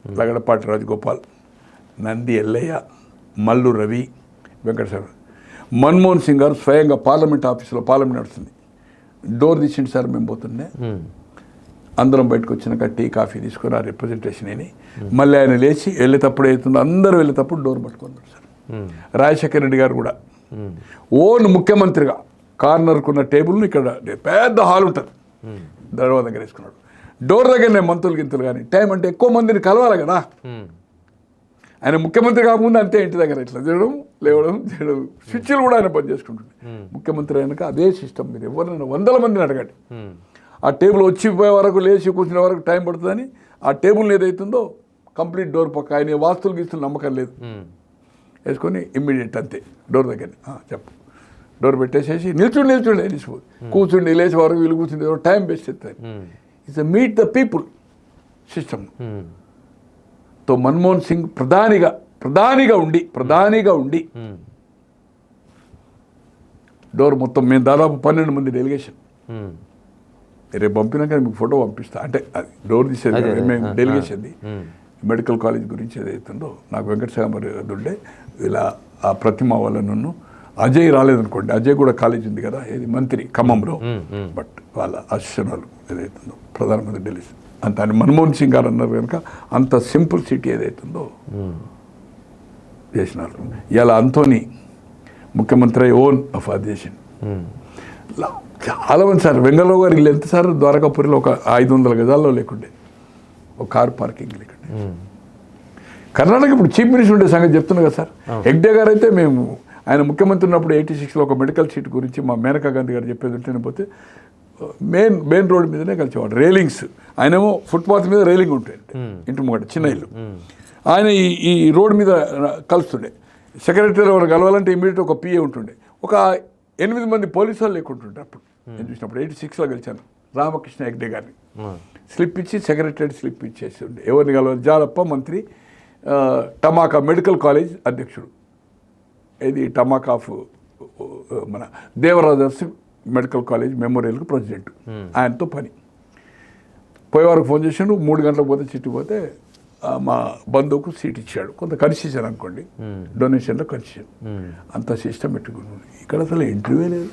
లగడపాటి రాజగోపాల్, నంది ఎల్లయ్య, మల్లు రవి, వెంకటేశ్వర, మన్మోహన్ సింగ్ గారు స్వయంగా పార్లమెంట్ ఆఫీసులో, పార్లమెంట్ నడుస్తుంది, డోర్ తీసిండి సార్, మేము పోతుండే అందరం బయటకు వచ్చినాక టీ కాఫీ తీసుకొని ఆ రిప్రజెంటేషన్ అని మళ్ళీ ఆయన లేచి వెళ్ళేటప్పుడు అవుతుందో అందరూ వెళ్ళేటప్పుడు డోర్ పట్టుకున్నారు సార్. రాజశేఖర రెడ్డి గారు కూడా ఓన్ ముఖ్యమంత్రిగా కార్నర్కున్న టేబుల్ని ఇక్కడ పెద్ద హాల్ ఉంటుంది, దర్వాజా దగ్గర వేసుకున్నాడు. డోర్ దగ్గరనే మంత్రులు గింతులు కానీ టైం అంటే ఎక్కువ మందిని కలవాలి కదా. ఆయన ముఖ్యమంత్రి కాకముందు అంతే, ఇంటి దగ్గర ఇట్లా చేయడం, లేవడం, చేయడం, స్విచ్లు కూడా ఆయన పని చేసుకుంటుంది. ముఖ్యమంత్రి అయినాక అదే సిస్టమ్. మీరు ఎవరైనా 100 మందిని అడగండి, ఆ టేబుల్ వచ్చిపోయే వరకు లేచి కూర్చునే వరకు టైం పడుతుందని ఆ టేబుల్ ఏదైతుందో కంప్లీట్ డోర్ పక్క, ఆయన వాస్తులు గీస్తులు నమ్మకం లేదు, వేసుకొని ఇమ్మీడియట్ అంతే డోర్ దగ్గర చెప్పు, డోర్ పెట్టేసేసి నిల్చుండి వెళ్ళిపోదు, కూర్చుండి లేచి వరకు వీళ్ళు కూర్చుంది టైం వేస్ట్ అవుతుంది. It's meet the people system. తో మన్మోహన్ సింగ్ ప్రధానిగా ఉండి డోర్ మొత్తం మేము దాదాపు 12 మంది డెలిగేషన్ రేపు పంపినాక మీకు ఫోటో పంపిస్తా, అంటే అది డోర్ తీసేది కదా, మేము డెలిగేషన్ది మెడికల్ కాలేజ్ గురించి ఏదైతుందో నాకు వెంకటసాగర్ ఉండే ఇలా ఆ ప్రతిమ వాళ్ళను అజయ్ రాలేదనుకోండి, అజయ్ కూడా కాలేజ్ ఉంది కదా, ఏది మంత్రి ఖమ్మంలో, బట్ వాళ్ళ అసిస్టెంట్ ఏదైతుందో ప్రధానమంత్రి ఢిల్లీ అంత అని మన్మోహన్ సింగ్ గారు అన్నారు కనుక అంత సింపుల్ సిటీ ఏదైతుందో చేసినారు. ఇలా అంతోని ముఖ్యమంత్రి ఓన్ ఆఫ్ ఆ దేశం చాలా మంది సార్. వెంగళరావు గారు ఇల్లు ఎంత సార్ ద్వారకాపురిలో ఒక 500 గజాల్లో లేకుండే, ఒక కార్ పార్కింగ్ లేకుండే. కర్ణాటక ఇప్పుడు చీఫ్ మినిస్టర్ ఉండే సంగతి చెప్తున్నా కదా సార్. హెగ్డే గారు అయితే మేము ఆయన ముఖ్యమంత్రి ఉన్నప్పుడు 86లో ఒక మెడికల్ సీట్ గురించి మా మేనకా గాంధీ గారు చెప్పేది ఉంటేనే పోతే మెయిన్ రోడ్ మీదనే కలిసేవాడు. రైలింగ్స్, ఆయనేమో ఫుట్పాత్ మీద రైలింగ్ ఉంటాయి ఇంటి ముంగట చిన్న ఇల్లు, ఆయన ఈ రోడ్ మీద కలుస్తుండే. సెక్రటరీ ఎవరు కలవాలంటే ఇమీడియట్ ఒక పిఏ ఉంటుండే. ఒక 8 మంది పోలీసు వాళ్ళు లేకుంటుండే అప్పుడు నేను చూసినప్పుడు. 86లో గెలిచాను రామకృష్ణ హెగ్డే గారిని. స్లిప్ ఇచ్చి సెక్రటరీ స్లిప్ ఇచ్చేసి ఉండే. ఎవరిని కలవాలి? జాలప్ప మంత్రి, టమాకా మెడికల్ కాలేజ్ అధ్యక్షుడు, ఇది టమాకా ఆఫ్ మన దేవరాజర్స్ మెడికల్ కాలేజ్ మెమోరియల్కి ప్రెసిడెంట్, ఆయనతో పని. పోయేవారికి ఫోన్ చేసాడు, 3 గంటలకు పోతే చిట్టు పోతే మా బంధువుకు సీట్ ఇచ్చాడు. కొంత కన్సెషన్ అనుకోండి, డొనేషన్లో కన్సెషన్, అంత సిస్టమేటిక్. ఇక్కడ అసలు ఇంటర్వ్యూ లేదు.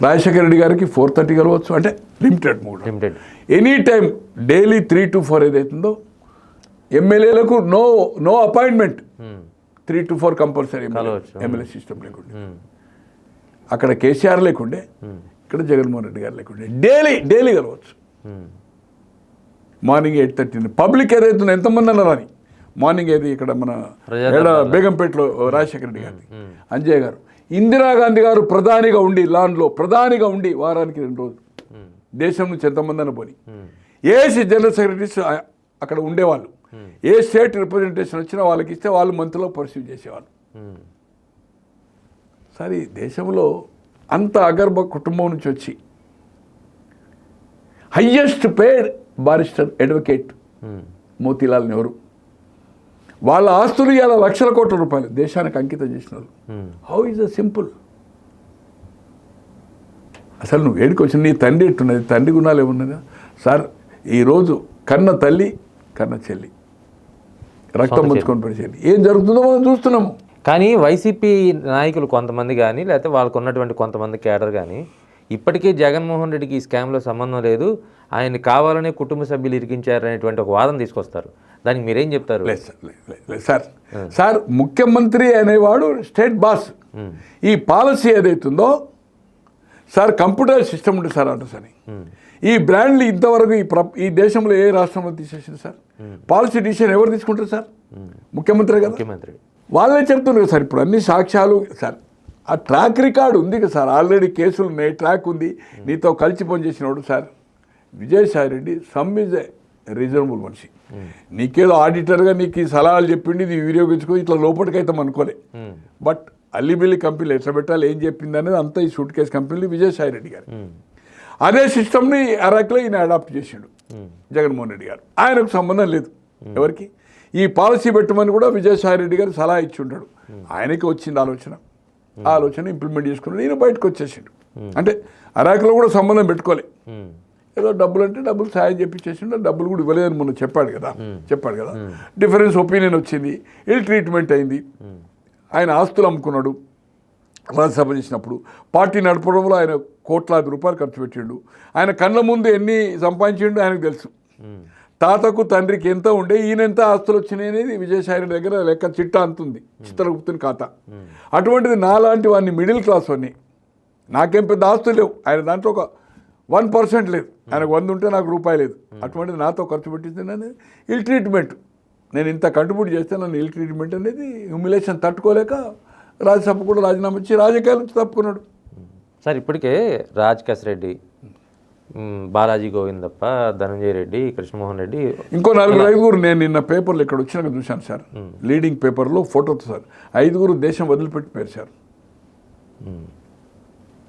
రాజశేఖర రెడ్డి గారికి 4:30 కలవచ్చు, అంటే లిమిటెడ్ మూడు, ఎనీ టైం డైలీ 3 to 4 ఏదైతుందో. ఎమ్మెల్యేలకు no appointment, 3 to 4 compulsory MLA system లేకుండే. అక్కడ కేసీఆర్ లేకుండే, ఇక్కడ జగన్మోహన్ రెడ్డి గారు లేకుండే. డైలీ కలవచ్చు. మార్నింగ్ 8:30. పబ్లిక్ ఏదైతుందో ఎంతమంది అన్నారని మార్నింగ్ ఏది ఇక్కడ మన బేగంపేటలో రాజశేఖర రెడ్డి గారిని, అంజయ్ గారు, ఇందిరాగాంధీ గారు ప్రధానిగా ఉండి లాన్లో ప్రధానిగా ఉండి వారానికి 2 రోజులు దేశం నుంచి ఎంతమంది అని పోని ఏసీ జనరల్ సెక్రటరీస్ అక్కడ ఉండేవాళ్ళు. ఏ స్టేట్ రిప్రజెంటేషన్ వచ్చినా వాళ్ళకి ఇస్తే వాళ్ళు మంత్రిలో పర్సీవ్ చేసేవాళ్ళు. సరే, దేశంలో అంత అగర్భ కుటుంబం నుంచి వచ్చి హయ్యెస్ట్ పేడ్ బారిస్టర్ అడ్వకేట్ మోతీలాల్ నెహ్రూ, వాళ్ళ ఆస్తులు ఇలా లక్షల కోట్ల రూపాయలు దేశానికి అంకితం చేసిన వాళ్ళు. How is a simple. అసలు నువ్వు ఏడికి వచ్చిన నీ తండ్రి ఎట్టున్నది, తండ్రి గుణాలు ఏమున్నదా సార్? ఈరోజు కన్న తల్లి కన్న చెల్లి రక్తం ముంచుకొని పడిచేది ఏం జరుగుతుందో మనం చూస్తున్నాము. కానీ వైసీపీ నాయకులు కొంతమంది కానీ లేకపోతే వాళ్ళకు ఉన్నటువంటి కొంతమంది కేడర్ కానీ ఇప్పటికీ జగన్మోహన్ రెడ్డికి ఈ స్కామ్లో సంబంధం లేదు, ఆయన్ని కావాలనే కుటుంబ సభ్యులు ఇరికించారనేటువంటి ఒక వాదన తీసుకొస్తారు. దానికి మీరేం చెప్తారు? సార్ ముఖ్యమంత్రి అనేవాడు స్టేట్ బాస్. ఈ పాలసీ ఏదైతుందో సార్ కంప్యూటర్ సిస్టమ్ ఉంటుంది సార్ అడ్రస్ అని. ఈ బ్రాండ్లు ఇంతవరకు ఈ దేశంలో ఏ రాష్ట్రంలో తీసేసింది సార్? పాలసీ డిసిషన్ ఎవరు తీసుకుంటారు సార్? ముఖ్యమంత్రి కదా. ముఖ్యమంత్రి వాళ్ళే చెప్తున్నారు సార్. ఇప్పుడు అన్ని సాక్ష్యాలు సార్, ఆ ట్రాక్ రికార్డు ఉంది కదా సార్, ఆల్రెడీ కేసులు ఉన్నాయి, ట్రాక్ ఉంది. నీతో కలిసి పనిచేసినవాడు sir Vijayasai Reddy some is a reasonable మనిషి. నీకేదో ఆడిటర్గా నీకు ఈ సలహాలు చెప్పిండి ఇది వినియోగించుకో ఇట్లా లోపలికైతే అనుకోలే. బట్ అల్లిబిల్లి కంపెనీలు ఎట్లా పెట్టాలి ఏం చెప్పింది అనేది అంతా ఈ సూట్ కేసు కంపెనీలు విజయసాయి రెడ్డి గారు. అదే సిస్టమ్ని అరాక్లో ఈయన అడాప్ట్ చేసిండు జగన్మోహన్ రెడ్డి గారు. ఆయనకు సంబంధం లేదు ఎవరికి. ఈ పాలసీ పెట్టమని కూడా విజయసాయి రెడ్డి గారు సలహా ఇచ్చి ఉంటాడు. ఆయనకి వచ్చింది ఆలోచన ఇంప్లిమెంట్ చేసుకున్నాడు. ఈయన బయటకు వచ్చేసిండు. అంటే అరాక్లో కూడా సంబంధం పెట్టుకోలే. ఏదో డబ్బులు అంటే డబ్బులు సాయం చెప్పించేసిండు. డబ్బులు కూడా ఇవ్వలేదని మొన్న చెప్పాడు కదా. డిఫరెన్స్ ఒపీనియన్ వచ్చింది, ఇల్ ట్రీట్మెంట్ అయింది. ఆయన ఆస్తులు అమ్ముకున్నాడు. రాజ్యసభ చేసినప్పుడు పార్టీ నడపడంలో ఆయన కోట్లాది రూపాయలు ఖర్చు పెట్టిండు. ఆయన కళ్ళ ముందు ఎన్ని సంపాదించిండు ఆయనకు తెలుసు. తాతకు తండ్రికి ఎంత ఉండే ఈయన ఎంత ఆస్తులు వచ్చినాయి అనేది విజయసాయి దగ్గర లెక్క చిట్టా అంతుంది, చిత్రగుప్తుని ఖాతా. అటువంటిది నాలాంటి వాడిని మిడిల్ క్లాస్ వాడిని, నాకేం పెద్ద ఆస్తులు లేవు, ఆయన దాంట్లో ఒక 1% లేదు. ఆయనకు 100 ఉంటే నాకు రూపాయి లేదు. అటువంటిది నాతో ఖర్చు పెట్టింది ఇల్ ట్రీట్మెంట్. నేను ఇంత కంట్రిబ్యూట్ చేస్తే నన్ను ఇల్ ట్రీట్మెంట్ అనేది హ్యూమిలేషన్ తట్టుకోలేక రాజ్యసభ కూడా రాజీనామా ఇచ్చి రాజకీయాల నుంచి తప్పుకున్నాడు. సార్ ఇప్పటికే రాజ్ రెడ్డి, బాలాజీ గోవిందప్ప, ధనంజయ రెడ్డి, కృష్ణమోహన్ రెడ్డి, ఇంకో 4-5 నేను నిన్న పేపర్లు ఇక్కడ వచ్చినాక చూశాను సార్, లీడింగ్ పేపర్లో ఫోటోతో సార్ 5 దేశం వదిలిపెట్టిపోయారు సార్.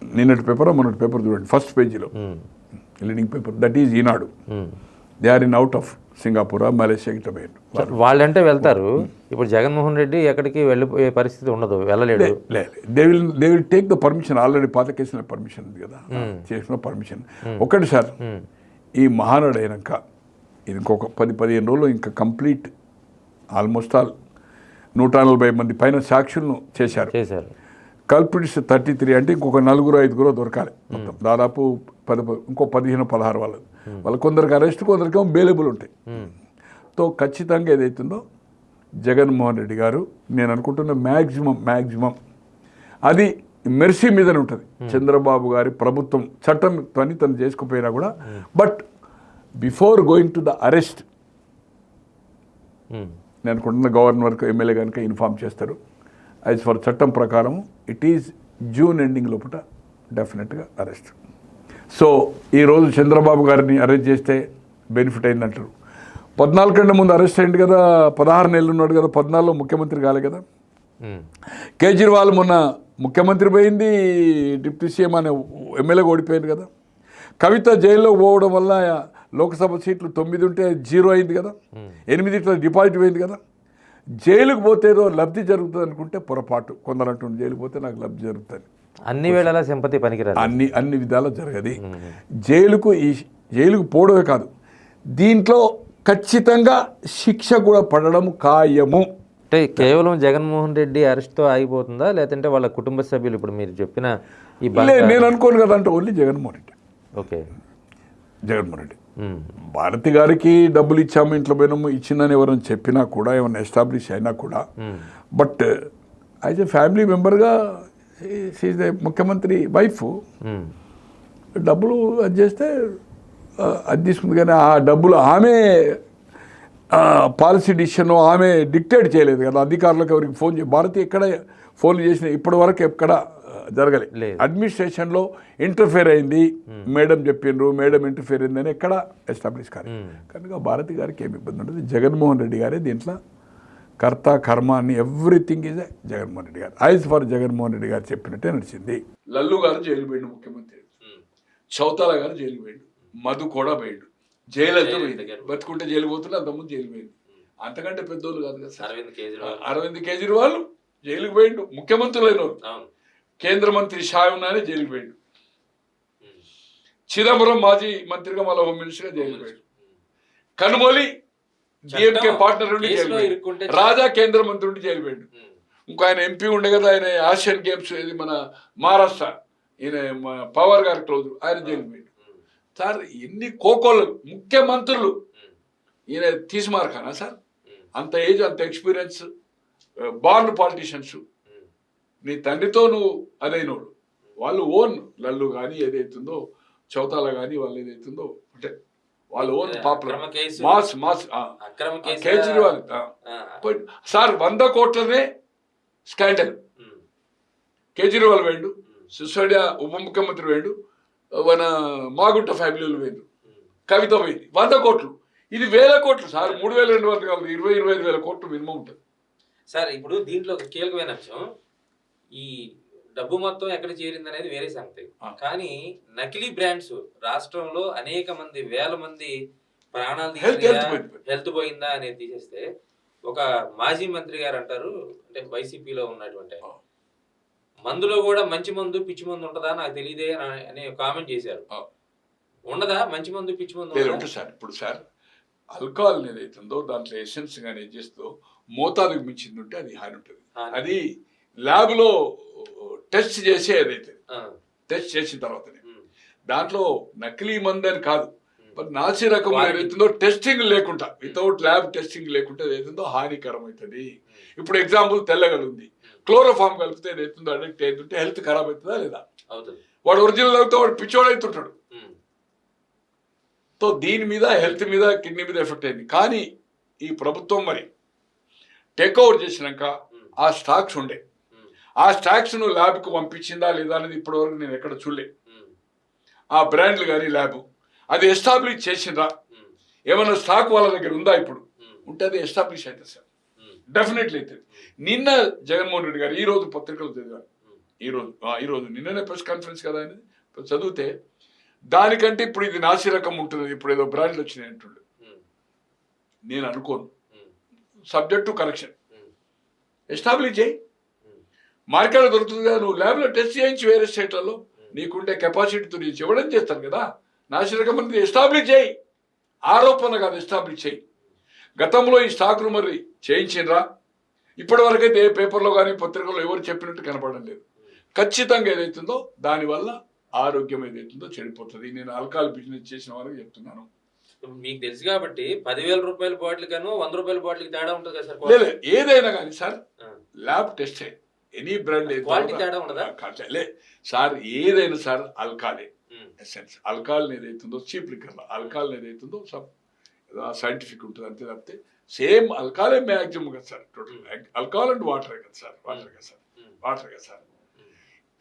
నిన్నటి పేపర్ మొన్నటి పేపర్ చూడండి, ఫస్ట్ పేజీలో leading paper, that is Eenadu. They are in out of Singapore మలేషియాకి ఇట్లా పోయారు. వాళ్ళంటే వెళ్తారు. ఇప్పుడు జగన్మోహన్ రెడ్డి ఎక్కడికి వెళ్ళిపోయే పరిస్థితి ఉండదు, వెళ్ళలేడు. They will take the permission. Already పాత కేసుల పర్మిషన్ ఉంది కదా, చేసిన పర్మిషన్. ఒకటి సార్, ఈ మహానాడు అయినాక ఇది ఇంకొక 10-15 రోజులు ఇంకా కంప్లీట్ ఆల్మోస్ట్ ఆల్ 140 మంది పైన సాక్షులను చేశారు. కల్పిట్స్ 33 అంటే ఇంకొక 4-5 దొరకాలి మొత్తం. దాదాపు ఇంకో 15-16 వాళ్ళు కొందరికి అరెస్ట్, కొందరికి బెయిలబుల్ ఉంటాయి. తో ఖచ్చితంగా ఏదైతుందో జగన్మోహన్ రెడ్డి గారు, నేను అనుకుంటున్న మ్యాక్సిమం అది మెర్సీ మీదనే ఉంటుంది. చంద్రబాబు గారి ప్రభుత్వం చట్టం పని తను చేసుకుపోయినా కూడా, but before going to the arrest నేను అనుకుంటున్న గవర్నర్కి ఎమ్మెల్యే కనుక ఇన్ఫార్మ్ చేస్తారు. యాజ్ ఫర్ చట్టం ప్రకారం ఇట్ ఈజ్ జూన్ ఎండింగ్ లోపల డెఫినెట్గా అరెస్ట్. సో ఈరోజు చంద్రబాబు గారిని అరెస్ట్ చేస్తే బెనిఫిట్ అయిందంటారు. 14 గంటల ముందు అరెస్ట్ అయింది కదా, 16 నెలలు ఉన్నాడు కదా, 14లో ముఖ్యమంత్రి కాలే కదా. కేజ్రీవాల్ మొన్న ముఖ్యమంత్రి పోయింది, డిప్యూటీ సీఎం అనే ఎమ్మెల్యేగా ఓడిపోయింది కదా. కవిత జైల్లో పోవడం వల్ల లోక్సభ సీట్లు 9 ఉంటే 0 అయింది కదా, 8 డిపాజిట్ పోయింది కదా. జైలుకు పోతే ఏదో లబ్ధి జరుగుతుంది అనుకుంటే పొరపాటు. కొందరు అంటుండే జైలుకు పోతే నాకు లబ్ధి జరుగుతుంది. అన్ని వేళలా సింపతి పనికిరాదు, అన్ని విధాలా జరగది. జైలుకు పోవడమే కాదు, దీంట్లో ఖచ్చితంగా శిక్ష కూడా పడడం ఖాయము. అంటే కేవలం జగన్మోహన్ రెడ్డి అరెస్ట్తో ఆగిపోతుందా, లేదంటే వాళ్ళ కుటుంబ సభ్యులు ఇప్పుడు మీరు చెప్పిన ఈ నేను అనుకోను కదా, అంటే ఓన్లీ జగన్మోహన్ రెడ్డి. ఓకే, జగన్మోహన్ రెడ్డి భారతి గారికి డబ్బులు ఇచ్చాము, ఇంట్లో పోయినాము, ఇచ్చిందని ఎవరైనా చెప్పినా కూడా, ఏమైనా ఎస్టాబ్లిష్ అయినా కూడా, బట్ యాజ్ ఎ ఫ్యామిలీ మెంబర్గా షీఈ్ ద ముఖ్యమంత్రి వైఫ్. డబ్బులు అది చేస్తే అది తీసుకుంది, కానీ ఆ డబ్బులు ఆమె పాలసీ డిసిషన్ ఆమె డిక్టేట్ చేయలేదు కదా. అధికారులకు ఎవరికి ఫోన్ భారతి ఎక్కడ ఫోన్ చేసిన ఇప్పటి వరకు ఎక్కడ జరగలేదు. అడ్మినిస్ట్రేషన్లో ఇంటర్ఫేర్ అయింది, మేడం చెప్పిండ్రు, మేడం ఇంటర్ఫేర్ అయిందని ఎక్కడ ఎస్టాబ్లిష్ కాదు. కనుక భారతి గారికి ఏమి ఇబ్బంది ఉంటుంది. జగన్మోహన్ రెడ్డి గారే దీంట్లో కర్త కర్మ అని ఎవ్రీథింగ్ ఈజ్ జగన్మోహన్ రెడ్డి గారు. ఐజ్ ఫర్ జగన్మోహన్ రెడ్డి గారు చెప్పినట్టే నడిచింది. లల్లు గారు జైలు పోయిండు ముఖ్యమంత్రి, చౌతాల గారు జైలు పోయిండు, మధు కూడా పోయిండు, జైలు అయితే పోయింది. బతుకుంటే జైలు పోతుంటే అంతకుముందు జైలు పోయింది. అంతకంటే పెద్దోళ్ళు కాదు కదా సార్. అరవింద్ కేజ్రీవాల్ జైలుకు పోయిండు, ముఖ్యమంత్రులైన వాళ్ళు. కేంద్ర మంత్రి షాయ్ నాని జైలుకు పోయిండు, చిదంబరం మాజీ మంత్రిగా మళ్ళీ హోమ్ మినిస్టర్గా జైలుకు పోయిండు, కనుమోలి డిఎంకే పార్ట్నర్ ఉండి జైలు పోయిండు, రాజా కేంద్ర మంత్రి ఉండి జైలు పోయిండు. ఇంకో ఆయన ఎంపీ ఉండే కదా, ఆయన ఆసియన్ గేమ్స్ ఇది మన మహారాష్ట్ర, ఈయన పవార్ గారి క్లోజ్, ఆయన జైలు పోయిండు. సార్ ఎన్ని కోకోళ్ళు ముఖ్యమంత్రులు ఈయన తీసిమారకానా సార్? అంత ఏజ్, అంత ఎక్స్పీరియన్స్, బార్న్ పాలిటీషియన్స్. నీ తండ్రితో నువ్వు అదైనోడు. వాళ్ళు ఓన్ లల్లు కానీ ఏదైతుందో, చౌతాల కానీ వాళ్ళు ఏదైతుందో అంటే వాళ్ళు own popular mass Kejriwal sir 100 కోట్లనే స్కాండల్. కేజ్రీవాల్ వేయండు, సిసోడియా ఉప ముఖ్యమంత్రి వేయండు, మన మాగుంట ఫ్యామిలీలు వేయండు, కవిత పోయింది, 100 కోట్లు. ఇది 1000 కోట్లు సార్, 3200 కాదు, 20-25 వేల కోట్లు మినిమం ఉంటుంది సార్. ఇప్పుడు దీంట్లో ఒక కీలకమైన అంశం, ఈ డబ్బు మొత్తం ఎక్కడ చేరింది అనేది వేరే సంగతి. కానీ నకిలీ బ్రాండ్స్ రాష్ట్రంలో అనేక మంది, వేల మంది ప్రాణాలు, హెల్త్ పోయిందా అనేది తీసేస్తే, ఒక మాజీ మంత్రి గారు అంటారు, అంటే వైసీపీలో ఉన్నటువంటి, మందులో కూడా మంచి మందు పిచ్చి మందు ఉంటుందా నాకు తెలియదే అనే కామెంట్ చేశారు. ఉండదా మంచి మందు పిచ్చి మందు? ఉంటుంది సార్. ఇప్పుడు సార్ ఆల్కహాల్ ఏదైతుందో దాంట్లో ఎసెన్స్ కానీ చేస్తూ మోతాదుకు మించింది ఉంటే అది హాని ఉంటుంది. అది ల్యాబ్లో టెస్ట్ చేసే ఏదైతే టెస్ట్ చేసిన తర్వాతనే దాంట్లో నకిలీ మందు అని కాదు, మరి నాసి రకం ఏదైతుందో టెస్టింగ్ లేకుండా, వితౌట్ ల్యాబ్ టెస్టింగ్ లేకుండా ఏదైతుందో హానికరం అవుతుంది. ఇప్పుడు ఎగ్జాంపుల్ తెల్లగలు ఉంది, క్లోరోఫామ్ కలిపితే ఏదైతుందో అడిక్ట్ అవుతుంటే హెల్త్ ఖరాబ్ అవుతుందా లేదా? వాడు ఒరిజినల్ అవుతా వాడు పిచ్చోడు అవుతుంటాడు. సో దీని మీద హెల్త్ మీద, కిడ్నీ మీద ఎఫెక్ట్ అయింది. కానీ ఈ ప్రభుత్వం మరి టేక్ ఓవర్ చేసినాక ఆ స్టాక్స్ ఉండే, ఆ స్టాక్స్ను ల్యాబ్కు పంపించిందా లేదా అనేది ఇప్పటివరకు నేను ఎక్కడ చూడలే. ఆ బ్రాండ్లు కానీ ల్యాబ్ అది ఎస్టాబ్లిష్ చేసిందా, ఏమైనా స్టాక్ వాళ్ళ దగ్గర ఉందా, ఇప్పుడు ఉంటే అది ఎస్టాబ్లిష్ అవుతుంది సార్, డెఫినెట్లీ అవుతుంది. నిన్న జగన్మోహన్ రెడ్డి గారు ఈరోజు పత్రికలు చదివారు, ఈరోజు నిన్ననే ప్రెస్ కాన్ఫరెన్స్ కదా అనేది చదివితే, దానికంటే ఇప్పుడు ఇది నాసి రకం ఉంటుంది, ఇప్పుడు ఏదో బ్రాండ్లు వచ్చినాయి అంటుండే. నేను అనుకోను. సబ్జెక్ట్ టు కరెక్షన్ ఎస్టాబ్లిష్ చేయి. మార్కెట్లో దొరుకుతుంది కదా, నువ్వు ల్యాబ్లో టెస్ట్ చేయించి వేరే స్టేట్లలో నీకుండే కెపాసిటీతో నీకు ఇవ్వడం చేస్తాను కదా. నాశరకం అనేది ఎస్టాబ్లిష్ చేయి, ఆరోపణ కాదు, ఎస్టాబ్లిష్ చేయి. గతంలో ఈ స్టాకులు మరి చేయించినరా? ఇప్పటి వరకైతే ఏ పేపర్లో కానీ పత్రికల్లో ఎవరు చెప్పినట్టు కనపడడం లేదు. ఖచ్చితంగా ఏదైతుందో దానివల్ల ఆరోగ్యం ఏదైతుందో చెడిపోతుంది. నేను ఆల్కహాల్ బిజినెస్ చేసిన వారికి చెప్తున్నాను. మీకు తెలుసు కాబట్టి 10,000 రూపాయల బాటిల్ కను 100 రూపాయల బాటిల్ తేడా ఉంటుంది కదా సార్? లేదు, ఏదైనా కానీ sir lab test any brand quality తేడా ఉండదా సార్? ఏదైనా సార్ ఆల్కహాలే ఎసెన్స్. ఆల్కహాల్ ఏదైతుందో చీప్ లిక్కర్లో ఆల్కహాల్ ఏదైతుందో సబ్ సైంటిఫిక్ ఉంటుంది అంతే తప్పితే సేమ్ ఆల్కహాలే మ్యాక్సిమం కదా సార్. టోటల్ ఆల్కహాల్ అండ్ వాటరే కదా సార్, వాటర్ కదా సార్.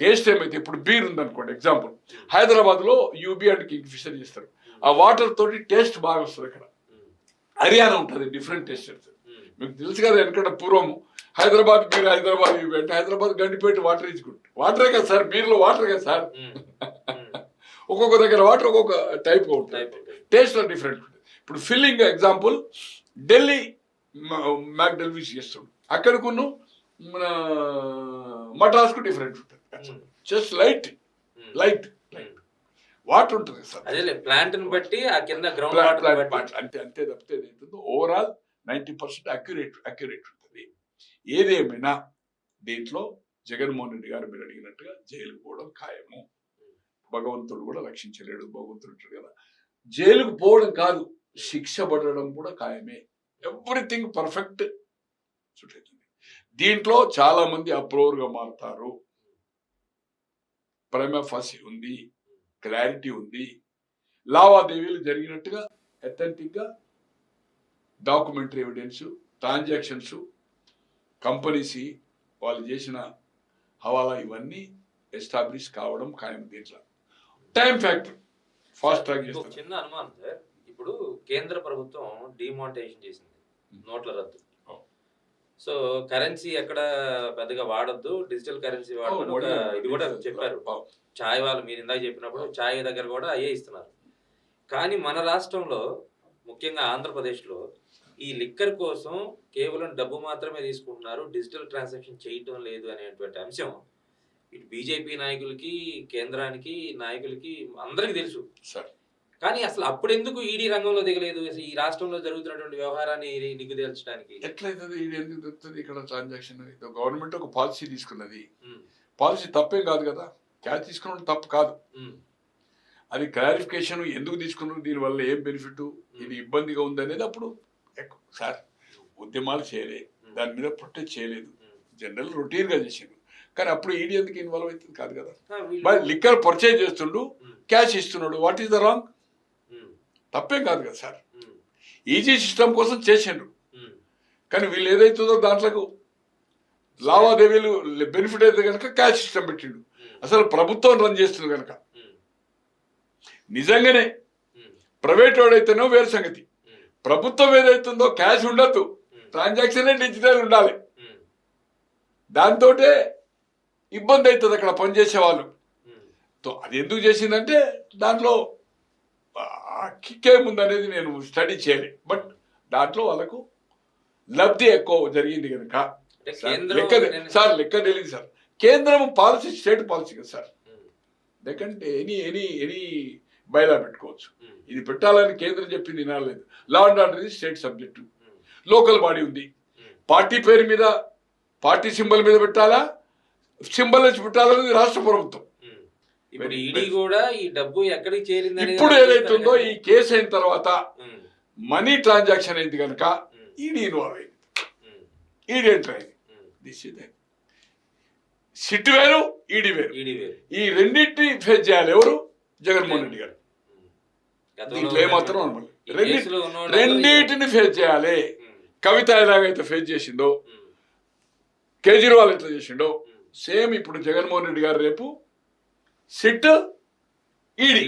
టేస్ట్ ఏమైతే ఇప్పుడు బీర్ ఉందనుకోండి ఎగ్జాంపుల్, హైదరాబాద్లో యూబీ అండ్ కింగ్ ఫిషర్ చేస్తారు. ఆ వాటర్ తోటి టేస్ట్ బాగా వస్తుంది. ఇక్కడ హర్యానా ఉంటుంది డిఫరెంట్ టేస్ట్. మీకు తెలుసు కదా, ఎందుకంటే పూర్వం హైదరాబాద్ బీర్, హైదరాబాద్ యూబీ అంటే Hyderabad Gandipet water is good. వాటరే కదా సార్, బీర్లో వాటర్ కదా సార్. ఒక్కొక్క దగ్గర వాటర్ ఒక్కొక్క టైప్గా ఉంటుంది, టేస్ట్లో డిఫరెంట్ ఉంటుంది. ఇప్పుడు ఫిల్లింగ్ ఎగ్జాంపుల్ ఢిల్లీ మ్యాక్డెల్విస్ చేస్తాడు, అక్కడికున్న మన మద్రాస్కు డిఫరెంట్ ఉంటుంది. జస్ట్ లైట్ వాటర్ ఉంటుంది సార్. అదే ప్లాంట్ ని బట్టి ఆ కింద గ్రౌండ్ వాటర్ అంతే తప్పితే ఏదైతుందో ఓవరాల్ 90% అక్యురేట్ ఉంటుంది. ఏదేమైనా దీంట్లో జగన్మోహన్ రెడ్డి గారు మీరు అడిగినట్టుగా జైలుకు పోవడం ఖాయము. భగవంతుడు కూడా రక్షించలేడు, భగవంతుడు కదా. జైలుకు పోవడం కాదు, శిక్ష పడడం కూడా ఖాయమే. ఎవ్రీథింగ్ పర్ఫెక్ట్ చుట్టూ. దీంట్లో చాలా మంది అప్రూవర్గా మారుతారు. ప్రైమా ఫాసి ఉంది, క్లారిటీ ఉంది, లావాదేవీలు జరిగినట్టుగా అథెంటిక్గా డాక్యుమెంటరీ ఎవిడెన్స్, ట్రాన్సాక్షన్స్, కంపెనీస్ వాళ్ళు చేసిన హవాలా ఇవన్నీ ఎస్టాబ్లిష్ కావడం ఖాయం. దీంట్లో టైం ఫ్యాక్టర్ ఫాస్ట్ ట్రాక్ చేస్తారు. చిన్న అనుమానం సార్, ఇప్పుడు కేంద్ర ప్రభుత్వం డిమానిటైజేషన్ చేసింది, నోట్ల రద్దు. సో కరెన్సీ ఎక్కడ పెద్దగా వాడొద్దు, డిజిటల్ కరెన్సీ వాడమని ఇది కూడా చెప్పారు. చాయ్ వాళ్ళు మీరు ఇందాక చెప్పినప్పుడు చాయ్ దగ్గర కూడా అయ్యే ఇస్తున్నారు. కానీ మన రాష్ట్రంలో ముఖ్యంగా ఆంధ్రప్రదేశ్లో ఈ లిక్కర్ కోసం కేవలం డబ్బు మాత్రమే తీసుకుంటున్నారు, డిజిటల్ ట్రాన్సాక్షన్ చేయటం లేదు అనేటువంటి అంశం ఇటు బీజేపీ నాయకులకి, కేంద్రానికి నాయకులకి అందరికీ తెలుసు సార్. కానీ అసలు అప్పుడు ఎందుకు ఈడీ రంగంలో దిగలేదు? ఈ రాష్ట్రంలో జరుగుతున్నటువంటి వ్యవహారాన్ని నిగ్గు తేల్చడానికి ఎట్లయితుంది? ఈడీ ఎందుకు దొరుకుతుంది ఇక్కడ ట్రాన్సాక్షన్? గవర్నమెంట్ ఒక పాలసీ తీసుకున్నది, పాలసీ తప్పేం కాదు కదా, క్యాష్ తీసుకున్నది తప్పు కాదు. అది క్లారిఫికేషన్ ఎందుకు తీసుకున్నారు, దీనివల్ల ఏం బెనిఫిట్, ఇది ఇబ్బందిగా ఉంది అనేది అప్పుడు సార్ ఉద్యమాలు చేయలే, దాని మీద ప్రొటెక్ట్ చేయలేదు, జనరల్ రొటీన్గా చేసిండు. కానీ అప్పుడు ఈడీ ఎందుకు ఇన్వాల్వ్ అవుతుంది కాదు కదా. మరి లిక్కర్ పర్చేజ్ చేస్తుండు, క్యాష్ ఇస్తున్నాడు, వాట్ ఈస్ ద రాంగ్? తప్పేం కాదు కదా సార్. ఈజీ సిస్టమ్ కోసం చేసిండ్రు. కానీ వీళ్ళు ఏదైతుందో దాంట్లో లావాదేవీలు బెనిఫిట్ అయితే కనుక క్యాష్ సిస్టమ్ పెట్టిండు. అసలు ప్రభుత్వం రన్ చేస్తుంది కనుక నిజంగానే ప్రైవేట్ వాడైతేనో వేరు సంగతి. ప్రభుత్వం ఏదైతుందో క్యాష్ ఉండద్దు, ట్రాన్సాక్షన్ డిజిటల్ ఉండాలి. దాంతో ఇబ్బంది అవుతుంది అక్కడ పనిచేసే వాళ్ళు. అది ఎందుకు చేసిందంటే దాంట్లో కిక్కేముందనేది నేను స్టడీ చేయలే. బట్ దాంట్లో వాళ్ళకు లబ్ధి ఎక్కువ జరిగింది కనుక లెక్క తెలియదు సార్. కేంద్రం పాలసీ స్టేట్ పాలసీ కదా సార్. ఎందుకంటే ఎనీ బయలా పెట్టుకోవచ్చు. ఇది పెట్టాలని కేంద్రం చెప్పింది వినాలేదు. లా అండ్ ఆర్డర్ ఇది స్టేట్ సబ్జెక్టు. లోకల్ బాడీ ఉంది. పార్టీ పేరు మీద, పార్టీ సింబల్ మీద పెట్టాలా, సింబల్ వచ్చి పెట్టాలనేది రాష్ట్ర ప్రభుత్వం. ఇప్పుడు ఈడీ కూడా ఈ డబ్బు ఎక్కడికి చేరింది ఇప్పుడు ఏదైతుందో ఈ కేసు అయిన తర్వాత మనీ ట్రాన్సాక్షన్ అయింది కనుక ఈడీ ఇన్వాల్వ్ అయింది. ఈడీ ఎంటర్ అయింది. దిస్ ఇస్ సిట్ వేరు, ఈడీ వేరు. ఈ రెండింటిని ఫేస్ చేయాలి ఎవరు? జగన్మోహన్ రెడ్డి గారు. దీంట్లో ఏమాత్రం రెండింటిని ఫేస్ చేయాలి. కవిత ఎలాగైతే ఫేస్ చేసిందో, కేజ్రీవాల్ ఎట్లా చేసిండో, సేమ్ ఇప్పుడు జగన్మోహన్ రెడ్డి గారు రేపు సిట్, ఈడీ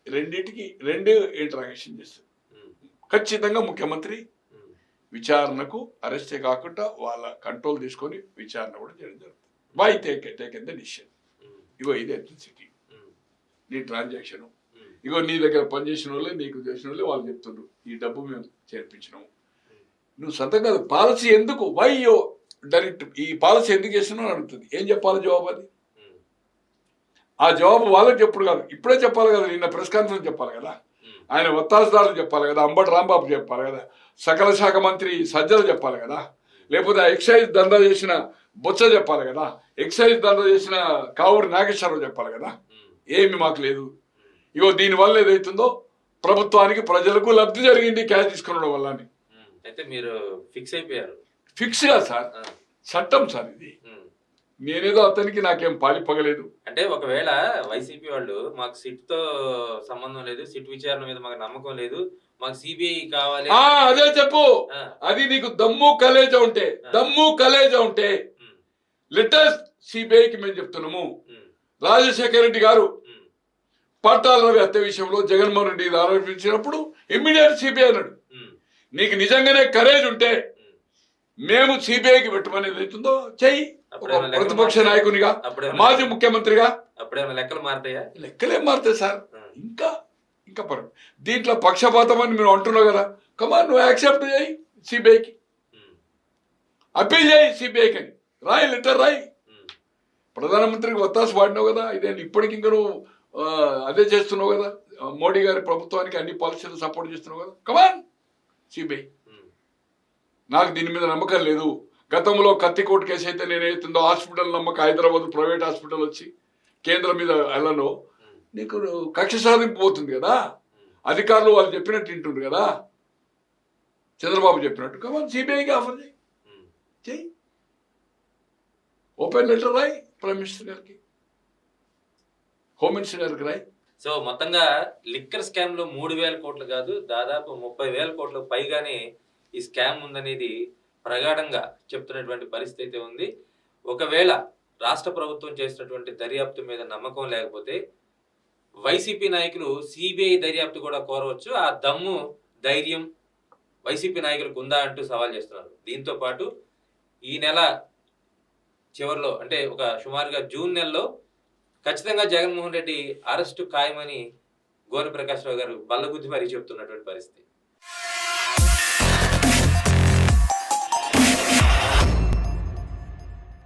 రెండింటికి ఇంటరాక్షన్ చేస్తారు. ఖచ్చితంగా ముఖ్యమంత్రి విచారణకు అరెస్టే కాకుండా వాళ్ళ కంట్రోల్ తీసుకొని విచారణ కూడా చేయడం జరుగుతుంది. Why take the decision. ఇగో ఇదే సిటీ, నీ ట్రాన్సాక్షన్ ఇగో నీ దగ్గర పనిచేసిన వాళ్ళే నీకు చేసిన వాళ్ళే వాళ్ళు చెప్తున్నారు ఈ డబ్బు మేము చేర్పించినాము. నువ్వు సొంతం కాదు పాలసీ ఎందుకు వైయో డైరెక్ట్ ఈ పాలసీ ఎందుకు చేస్తున్నావు అని అడుగుతుంది. ఏం చెప్పాలి జవాబు? అది ఆ జవాబు వాళ్ళకి చెప్పుడు కాదు, ఇప్పుడే చెప్పాలి కదా, నిన్న ప్రెస్ కాన్ఫరెన్స్ చెప్పాలి కదా, ఆయన వత్తాసుదారులు చెప్పాలి కదా, అంబటి రాంబాబు చెప్పాలి కదా, సకల శాఖ మంత్రి సజ్జలు చెప్పాలి కదా, లేకపోతే ఎక్సైజ్ దందా చేసిన బొత్స చెప్పాలి కదా, ఎక్సైజ్ దందా చేసిన కావూరి నాగేశ్వరరావు చెప్పాలి కదా. ఏమి మాకు లేదు. ఇగో దీనివల్ల ఏదైతుందో ప్రభుత్వానికి ప్రజలకు లబ్ధి జరిగింది క్యాష్ తీసుకునడం వల్ల అని. అయితే మీరు ఫిక్స్ అయిపోయారు? ఫిక్స్ గా సార్, చట్టం సార్ ఇది. నేనేదో అతనికి నాకేం పాలిపగలేదు. అంటే ఒకవేళ వైసీపీ వాళ్ళు మాకు సిట్ తో సంబంధం లేదు, సిట్ విచారణ మీద మాకు నమ్మకం లేదు, మాకు సిబిఐ కావాలి, అదే చెప్పు. అది నీకు దమ్ము కలేజా ఉంటే లెటర్స్ సిబిఐకి మేము చెప్తున్నాము. రాజశేఖర రెడ్డి గారు పట్టాల రవి హత్య విషయంలో జగన్మోహన్ రెడ్డి ఆరోపించినప్పుడు ఇమ్మీడియట్ సిబిఐ అన్నాడు. నీకు నిజంగానే కరేజ్ ఉంటే మేము సిబిఐకి పెట్టమనేది అవుతుందో చెయ్యి. ప్రతిపక్ష నాయకునిగా, మాజీ ముఖ్యమంత్రిగా లెక్కలు మారుతాయా? లెక్కలేం మారుతాయి సార్. ఇంకా పరం దీంట్లో పక్షపాతం అని మీరు అంటున్నావు కదా, కమాన్ నువ్వు యాక్సెప్ట్ చేయి, సిబిఐకి అప్పీల్ చేయి, సిబిఐకి అని రాయి, లెటర్ రాయి. ప్రధానమంత్రికి ఒత్తాసు వాడినావు కదా, ఇదే ఇప్పటికి ఇంకా నువ్వు అదే చేస్తున్నావు కదా, మోడీ గారి ప్రభుత్వానికి అన్ని పాలసీలు సపోర్ట్ చేస్తున్నావు కదా, కమాన్ సిబిఐ. నాకు దీని మీద నమ్మకం లేదు. గతంలో కత్తికోట కేసు అయితే నేను ఏతుందో హాస్పిటల్ నమ్మకం, హైదరాబాద్ ప్రైవేట్ హాస్పిటల్ వచ్చి కేంద్రం మీద వెళ్ళను, నీకు కక్ష సాధింపు పోతుంది కదా, అధికారులు వాళ్ళు చెప్పినట్టు వింటుంది కదా, చంద్రబాబు చెప్పినట్టు. కమాన్ సిబిఐకి ఆఫర్ చేయి, ఓపెన్ లెటర్ రాయి ప్రైమ్ మినిస్టర్ గారికి, హోమ్ మినిస్టర్ గారికి రాయి. సో మొత్తంగా లిక్కర్ స్కామ్ లో 3,000 కోట్లు కాదు, దాదాపు 30,000 కోట్లకు పైగానే ఈ స్కామ్ ఉందనేది ప్రగాఢంగా చెప్తున్నటువంటి పరిస్థితి ఉంది. ఒకవేళ రాష్ట్ర ప్రభుత్వం చేసినటువంటి దర్యాప్తు మీద నమ్మకం లేకపోతే వైసీపీ నాయకులు సిబిఐ దర్యాప్తు కూడా కోరవచ్చు. ఆ దమ్ము ధైర్యం వైసీపీ నాయకులకు ఉందా అంటూ సవాల్ చేస్తున్నారు. దీంతో పాటు ఈ నెల చివరిలో అంటే ఒక సుమారుగా జూన్ నెలలో ఖచ్చితంగా జగన్మోహన్ రెడ్డి అరెస్టు ఖాయమని గోని ప్రకాష్ రావు గారు బల్లగుద్ది మరీ చెప్తున్నటువంటి పరిస్థితి.